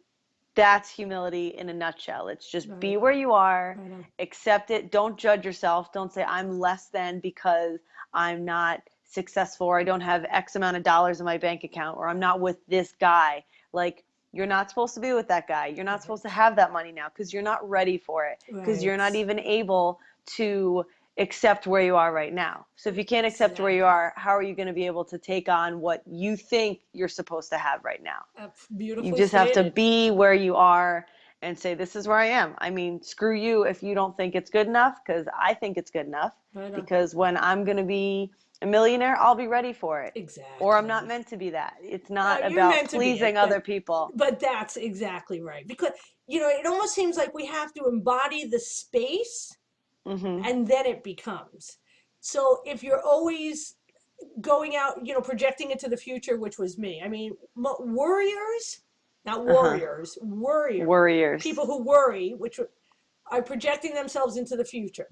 That's humility in a nutshell. It's just Right, be where you are, right on. accept it. Don't judge yourself. Don't say, I'm less than because I'm not successful or I don't have X amount of dollars in my bank account or I'm not with this guy. Like, you're not supposed to be with that guy. You're not supposed to Right, have that money now because you're not ready for it, because you're right. not even able to accept where you are right now. So if you can't accept where you Exactly. are, how are you going to be able to take on what you think you're supposed to have right now? You Beautifully just have to stated. be where you are and say, this is where I am. I mean, screw you if you don't think it's good enough, because I think it's good enough. Right on. Because when I'm going to be a millionaire, I'll be ready for it. Or I'm not Exactly. meant to be that. It's No, not you're about meant to be it, pleasing other but people. that's exactly right. Because it almost seems like we have to embody the space Hmm. and then it becomes. So if you're always going out, projecting into the future, which was me. I mean, worriers, not Uh huh. warriors, worrier Warriors. people who worry, which are projecting themselves into the future.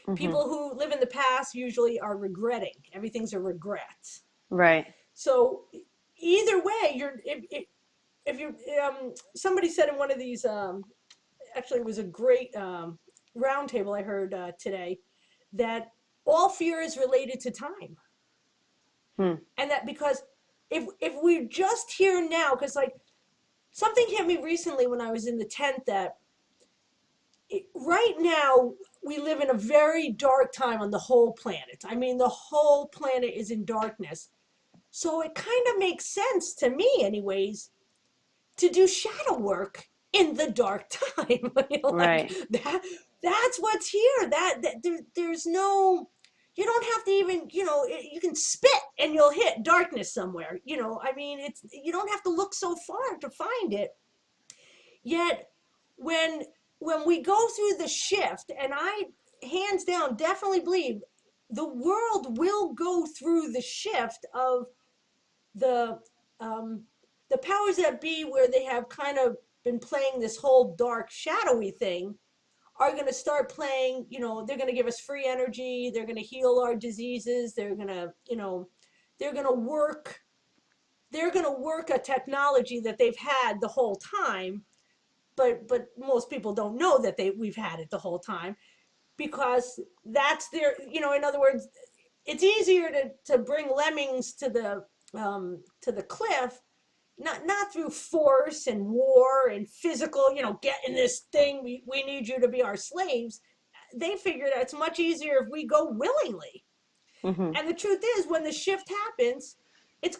Hmm. People who live in the past usually are regretting. Everything's a regret. Right. So either way, if you somebody said in one of these actually it was a great roundtable I heard today that all fear is related to time, Hmm. and that because if we're just here now, because like something hit me recently when I was in the tent that right now we live in a very dark time on the whole planet. I mean, the whole planet is in darkness. So it kind of makes sense to me, anyways, to do shadow work in the dark time. Like Right. that's what's here. There's no, you don't have to even, you can spit and you'll hit darkness somewhere. I mean, you don't have to look so far to find it. Yet when we go through the shift, and I hands down definitely believe the world will go through the shift of the um, the powers that be, where they have kind of been playing this whole dark shadowy thing, are going to start playing. They're going to give us free energy, they're going to heal our diseases, they're going to they're going to work a technology that they've had the whole time, but most people don't know that we've had it the whole time, because that's their, in other words, it's easier to bring lemmings to the cliff, not through force and war and physical, get in this thing, we need you to be our slaves. They figure that it's much easier if we go willingly. Hmm. And the truth is, when the shift happens, it's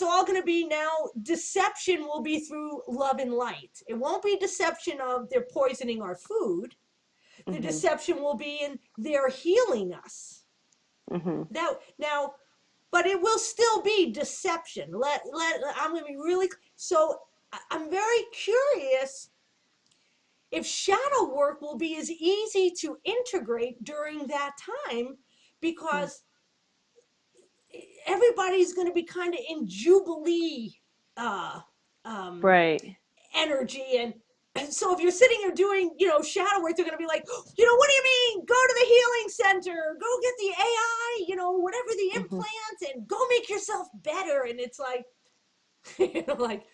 all gonna be now, deception will be through love and light. It won't be deception of they're poisoning our food. The Hmm. deception will be in they're healing us. Hmm. Now, but it will still be deception. I'm gonna be really, so I'm very curious if shadow work will be as easy to integrate during that time, because everybody's going to be kind of in jubilee uh, um, Right. energy, and so if you're sitting here doing shadow work, they're going to be like, what do you mean, go to the healing center, go get the AI, whatever the Hmm. implants, and go make yourself better. And it's like, like,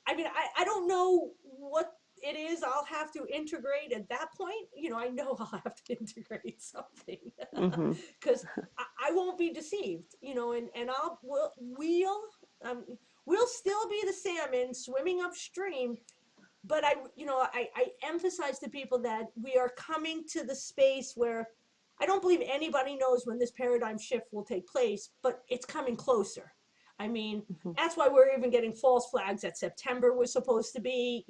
I mean, I don't know what it is I'll have to integrate at that point. I know I'll have to integrate something Hmm. because I won't be deceived, and um, we'll still be the salmon swimming upstream. But I emphasize to people that we are coming to the space where I don't believe anybody knows when this paradigm shift will take place, but it's coming closer. I mean, Hmm. that's why we're even getting false flags that September was supposed to be,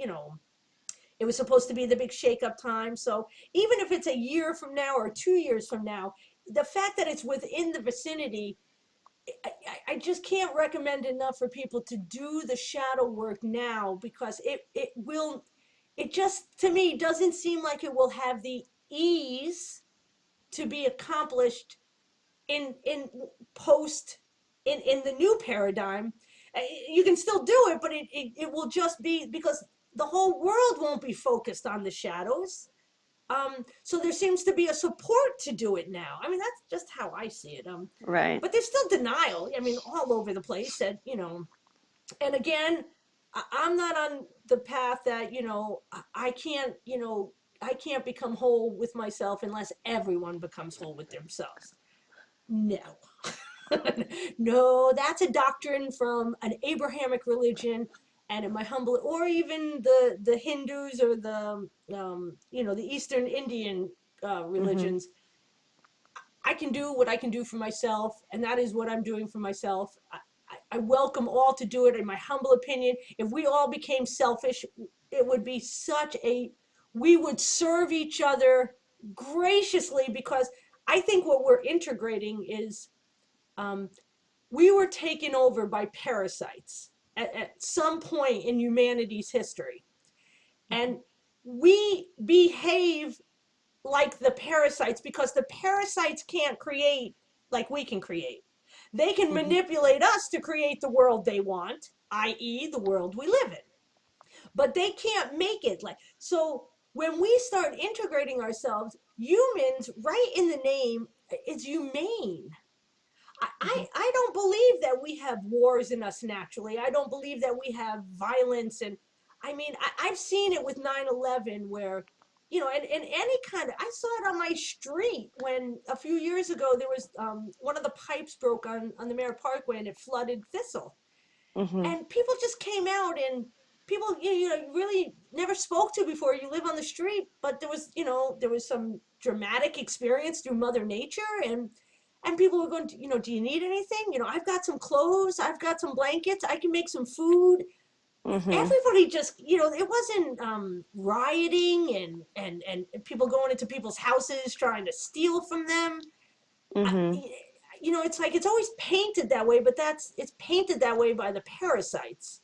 it was supposed to be the big shakeup time. So even if it's a year from now or 2 years from now, the fact that it's within the vicinity, I just can't recommend enough for people to do the shadow work now, because it just, to me, doesn't seem like it will have the ease to be accomplished in post in the new paradigm. You can still do it, but it will just be because the whole world won't be focused on the shadows. So there seems to be a support to do it now. I mean, that's just how I see it. Right. But there's still denial. I mean, all over the place. That and again, I'm not on the path that I can't I can't become whole with myself unless everyone becomes whole with themselves. No. No, that's a doctrine from an Abrahamic religion, and in my humble, or even the Hindus or the Eastern Indian Mhm. religions. I can do what I can do for myself, and that is what I'm doing for myself. I welcome all to do it. In my humble opinion, if we all became selfish, it would be such a we would serve each other graciously, because I think what we're integrating is um, we were taken over by parasites at some point in humanity's history. And we behave like the parasites because the parasites can't create like we can create. They can Mhm. manipulate us to create the world they want, i.e., the world we live in. But they can't make it like so. When we start integrating ourselves, humans, right in the name, is humane. Mhm. I don't believe that we have wars in us naturally. I don't believe that we have violence. And I mean, I've seen it with 9/11 where, and any kind of, I saw it on my street when a few years ago there was one of the pipes broke on the Merritt Parkway and it flooded Thistle. Mhm. And people just came out, and people really never spoke to before. You live on the street, but there was some dramatic experience through Mother Nature, and people were going to, do you need anything? I've got some clothes, I've got some blankets, I can make some food. Mhm. Everybody just, it wasn't rioting and people going into people's houses trying to steal from them. I, Mhm. it's like it's always painted that way, but it's painted that way by the parasites.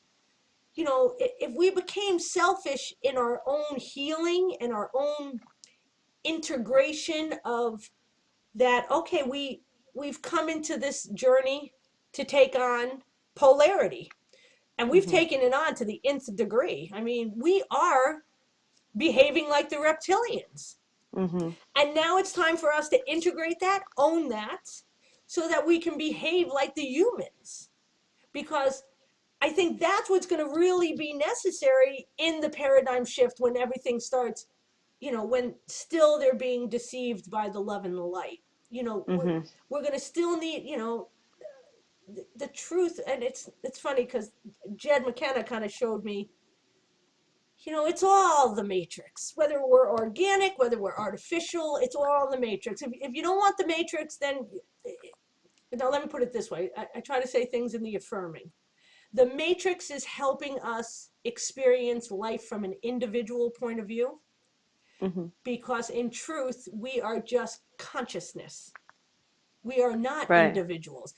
If we became selfish in our own healing and our own integration of that, okay, we've come into this journey to take on polarity, and we've Mhm. taken it on to the nth degree. I mean, we are behaving like the reptilians. Mhm. And now it's time for us to integrate that, own that, so that we can behave like the humans. Because I think that's what's going to really be necessary in the paradigm shift when everything starts, when still they're being deceived by the love and the light. You know, we're, Mhm. we're going to still need, the truth. And it's funny because Jed McKenna kind of showed me, it's all the matrix. Whether we're organic, whether we're artificial, it's all the matrix. If you don't want the matrix, then, now let me put it this way. I try to say things in the affirming. The matrix is helping us experience life from an individual point of view, Mhm. because in truth, we are just consciousness. We are not Right. individuals,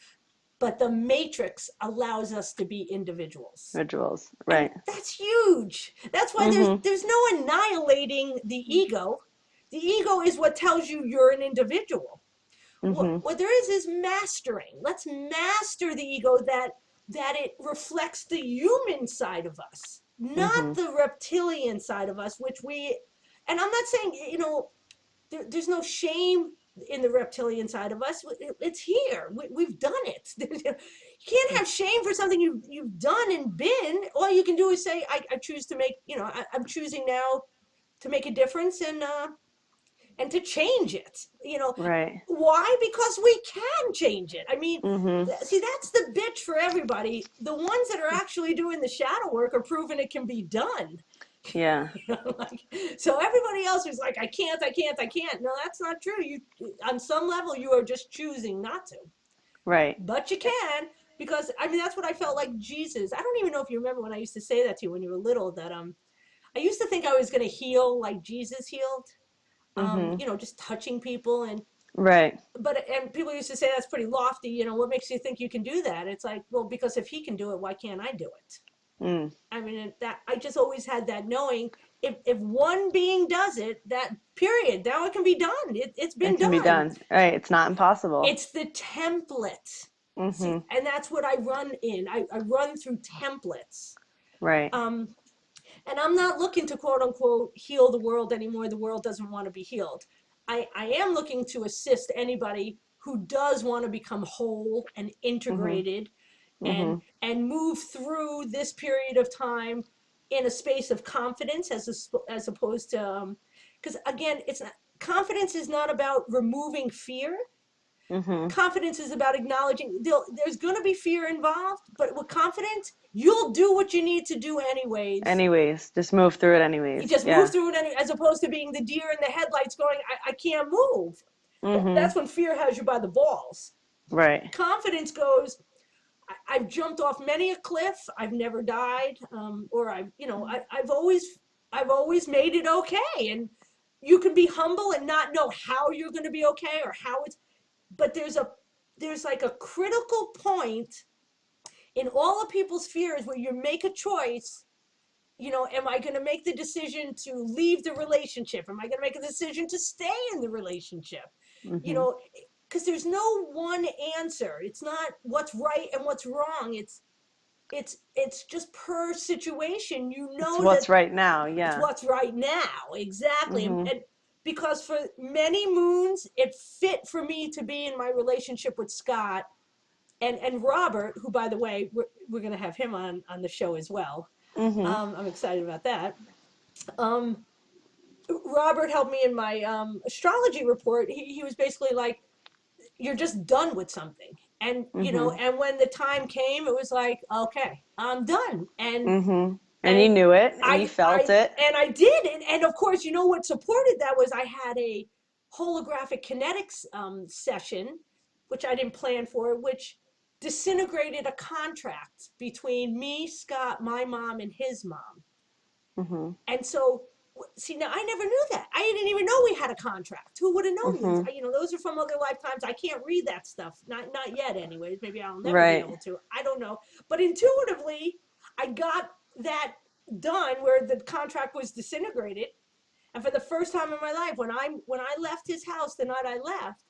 but the matrix allows us to be individuals. Rituals. And Right. that's huge. That's why there's Mhm. there's no annihilating the ego. The ego is what tells you you're an individual. what Mhm. what there is mastering. Let's master the ego, that it reflects the human side of us, not Mhm. the reptilian side of us, which we, and I'm not saying, there's no shame in the reptilian side of us. It's here. We've done it. You can't have shame for something you've done and been. All you can do is say, I choose to make, I'm choosing now to make a difference, and to change it. Right. Why? Because we can change it. I mean, Mhm. see, that's the bitch for everybody. The ones that are actually doing the shadow work are proving it can be done. Yeah. Like, so everybody else is like, I can't, I can't, I can't. No, that's not true. You, on some level, you are just choosing not to, Right. but you can. Because I mean, that's what I felt like Jesus. I don't even know if you remember when I used to say that to you when you were little. That I used to think I was going to heal like Jesus healed. Mhm. Just touching people, Right. and people used to say that's pretty lofty. What makes you think you can do that? It's like, well, because if he can do it, why can't I do it? Mm. I mean, that I just always had that knowing, if one being does it, that period, now it can be done. It's It been can be done. done. Right. It's not impossible. It's the template. See, Mhm. and that's what I run in. I run through templates. Right. Um, And I'm not looking to quote unquote heal the world anymore. The world doesn't want to be healed. I am looking to assist anybody who does want to become whole and Mhm. integrated Mhm. and move through this period of time in a space of confidence as opposed to because again it's not, confidence is not about removing fear. Mhm. Confidence is about acknowledging there's going to be fear involved, but with confidence you'll do what you need to do anyways. Anyways, just move through it You anyways. just move Yeah. through it as opposed to being the deer in the headlights going, I can't move. Mhm. That's when fear has you by the balls. Right. Confidence goes, I've jumped off many a cliff. I've never died, or I've always made it okay. And you can be humble and not know how you're going to be okay or how it's. But there's like a critical point in all of people's fears where you make a choice. Am I going to make the decision to leave the relationship? Am I going to make a decision to stay in the relationship? You Mhm. know, because there's no one answer. It's not what's right and what's wrong. It's just per situation. You It's know what's that right now. it's Yeah. what's right now exactly, Mhm. and because for many moons it fit for me to be in my relationship with Scott and Robert, who by the way we're going to have him on the show as well. Mhm. I'm excited about that. Um, Robert helped me in my astrology report. He was basically like, you're just done with something. And, Mhm. and when the time came, it was like, okay, I'm done. Mhm. And you And knew it and you felt it. I did. And of course, what supported that was I had a holographic kinetics session, which I didn't plan for, which disintegrated a contract between me, Scott, my mom, and his mom. Mhm. And so, see, now I never knew that. I didn't even know we had a contract. Who would have known these? Mhm. Those are from other lifetimes. I can't read that stuff. Not yet, anyways. Maybe I'll never be Right. able to. I don't know. But intuitively, I got that done where the contract was disintegrated. And for the first time in my life, when I left his house the night I left,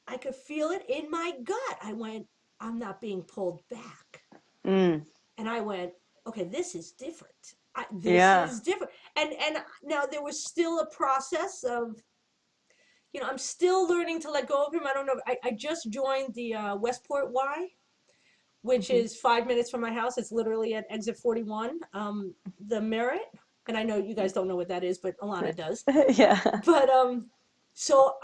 I could feel it in my gut. I went, I'm not being pulled back. Mm. And I went, okay, this is different. This Yeah. is different. And now there was still a process of, I'm still learning to let go of him. I don't know. I just joined the Westport Y, which Mhm. is 5 minutes from my house. It's literally at exit 41. The Merit, and I know you guys don't know what that is, but Alana does. Yeah. But so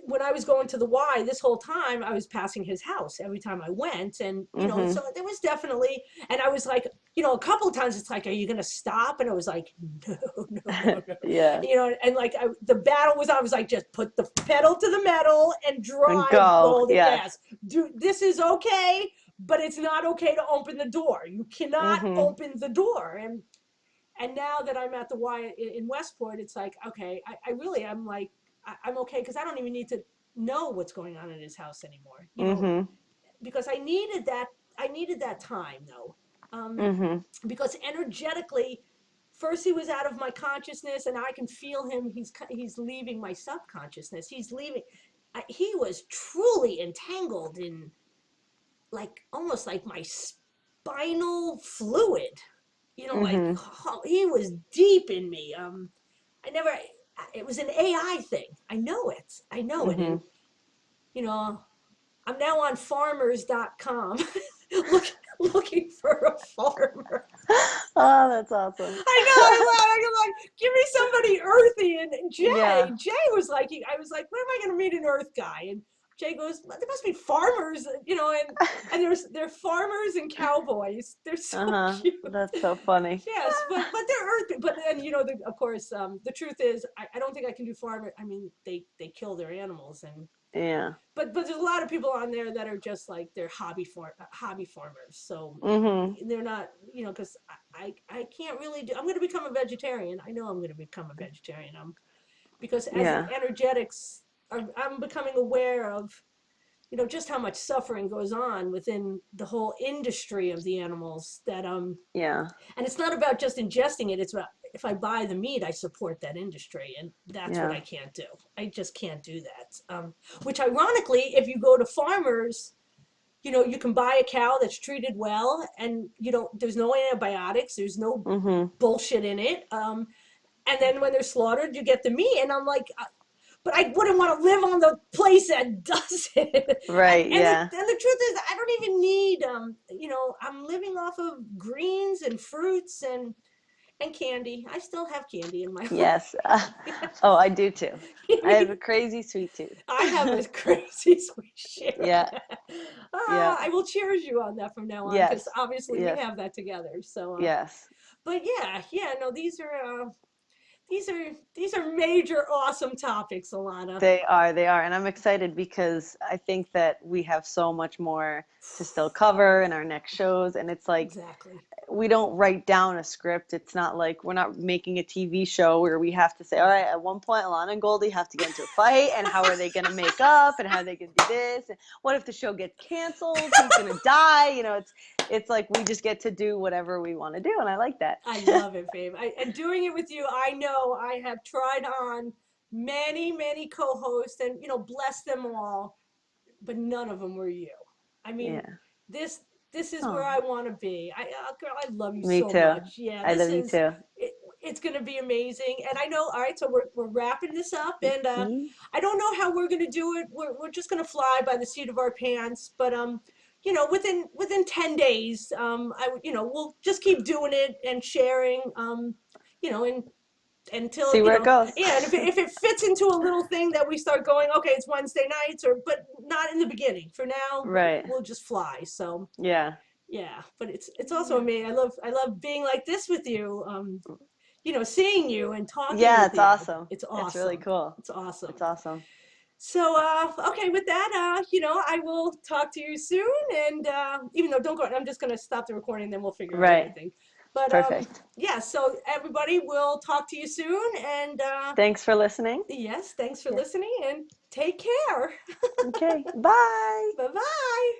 when I was going to the Y this whole time, I was passing his house every time I went, and so Mhm. there was definitely, and I was like, a couple of times it's like, are you gonna stop? And I was like, no, no, no, no, Yeah. and like the battle was, I was like, just put the pedal to the metal and And drive, go. Goldie. Yes. Yes, this is okay, but it's not okay to open the door. You cannot Mhm. open the door, and now that I'm at the Y in Westport, it's like, okay, I really, I'm like, I'm okay because I don't even need to know what's going on in his house anymore, Mhm. because I needed that time though, Mhm. because energetically, first he was out of my consciousness, and I can feel him. He's leaving my subconsciousness. He's leaving. He was truly entangled in like almost like my spinal fluid. Like Mhm. he was deep in me. I never. It was an AI thing. I know it. I know it. And Mhm. you know, I'm now on farmers.com look, looking for a farmer. Oh, that's awesome. I know, I love it. I'm like, give me somebody earthy. And Yeah. Jay was like, I was like, when am I going to meet an earth guy? And Jay goes, there must be farmers, and they're farmers and cowboys. They're so Uh-huh. cute. That's so funny. Yes, but they're earth. But then of course, the truth is, I don't think I can do farmer. I mean, they kill their animals, and Yeah. but there's a lot of people on there that are just like they're hobby farmers. So Mhm. they're not, because I can't really do. I'm going to become a vegetarian. I know I'm going to become a vegetarian. Because as the Yeah. energetics I'm becoming aware of, just how much suffering goes on within the whole industry of the animals that Yeah. and it's not about just ingesting it. It's about, if I buy the meat, I support that industry, and that's what Yeah. I can't do. I just can't do that. Which ironically, if you go to farmers, you can buy a cow that's treated well, and there's no antibiotics, there's no Mhm. bullshit in it. And then when they're slaughtered, you get the meat, and I'm like, but I wouldn't want to live on the place that does it. and, Right, and the yeah. and the truth is, I don't even need I'm living off of greens and fruits and candy. I still have candy in my Yes. life. Oh, I do too. I have a crazy sweet tooth. I have a crazy sweet share. Yeah. Yeah. I will cheers you on that from now on, because Yes. obviously we Yes. have that together. So, Yes. but yeah, yeah, no, these are major awesome topics, Alana. They are, and I'm excited because I think that we have so much more to still cover in our next shows, and it's like Exactly. we don't write down a script. It's not like we're not making a TV show where we have to say, all right, at one point, Alana and Goldie have to get into a fight, and how are they going to make up, and how are they going to do this, and what if the show gets canceled? Who's going to die? It's like we just get to do whatever we want to do, and I like that. I love it, babe. And doing it with you, I know I have tried on many, many co-hosts, and bless them all, but none of them were you. I mean, Yeah. this this is where Oh, I want to be. Girl, I love you me so too. much. Yeah, I this love you is too. it, it's gonna be amazing. And I know. All right, so we're wrapping this up, and Mhm. I don't know how we're gonna do it. We're just gonna fly by the seat of our pants. But within 10 days, we'll just keep doing it and sharing. And until See where it goes. yeah, and if it fits into a little thing that we start going, okay, it's Wednesday nights, or but not in the beginning. For now, Right. we'll just fly. So Yeah. yeah, but it's also Yeah. amazing. I love being like this with you. Seeing you and talking Yeah, with it's you. awesome. It's It's really awesome. cool. It's awesome. It's awesome. So, okay, with that, I will talk to you soon. And even though, don't go, I'm just going to stop the recording, then we'll figure out Right. everything. But Perfect. yeah, so everybody will talk to you soon. And Thanks for listening. yes, thanks for Yeah. listening, and take care. Okay. Bye. Bye bye.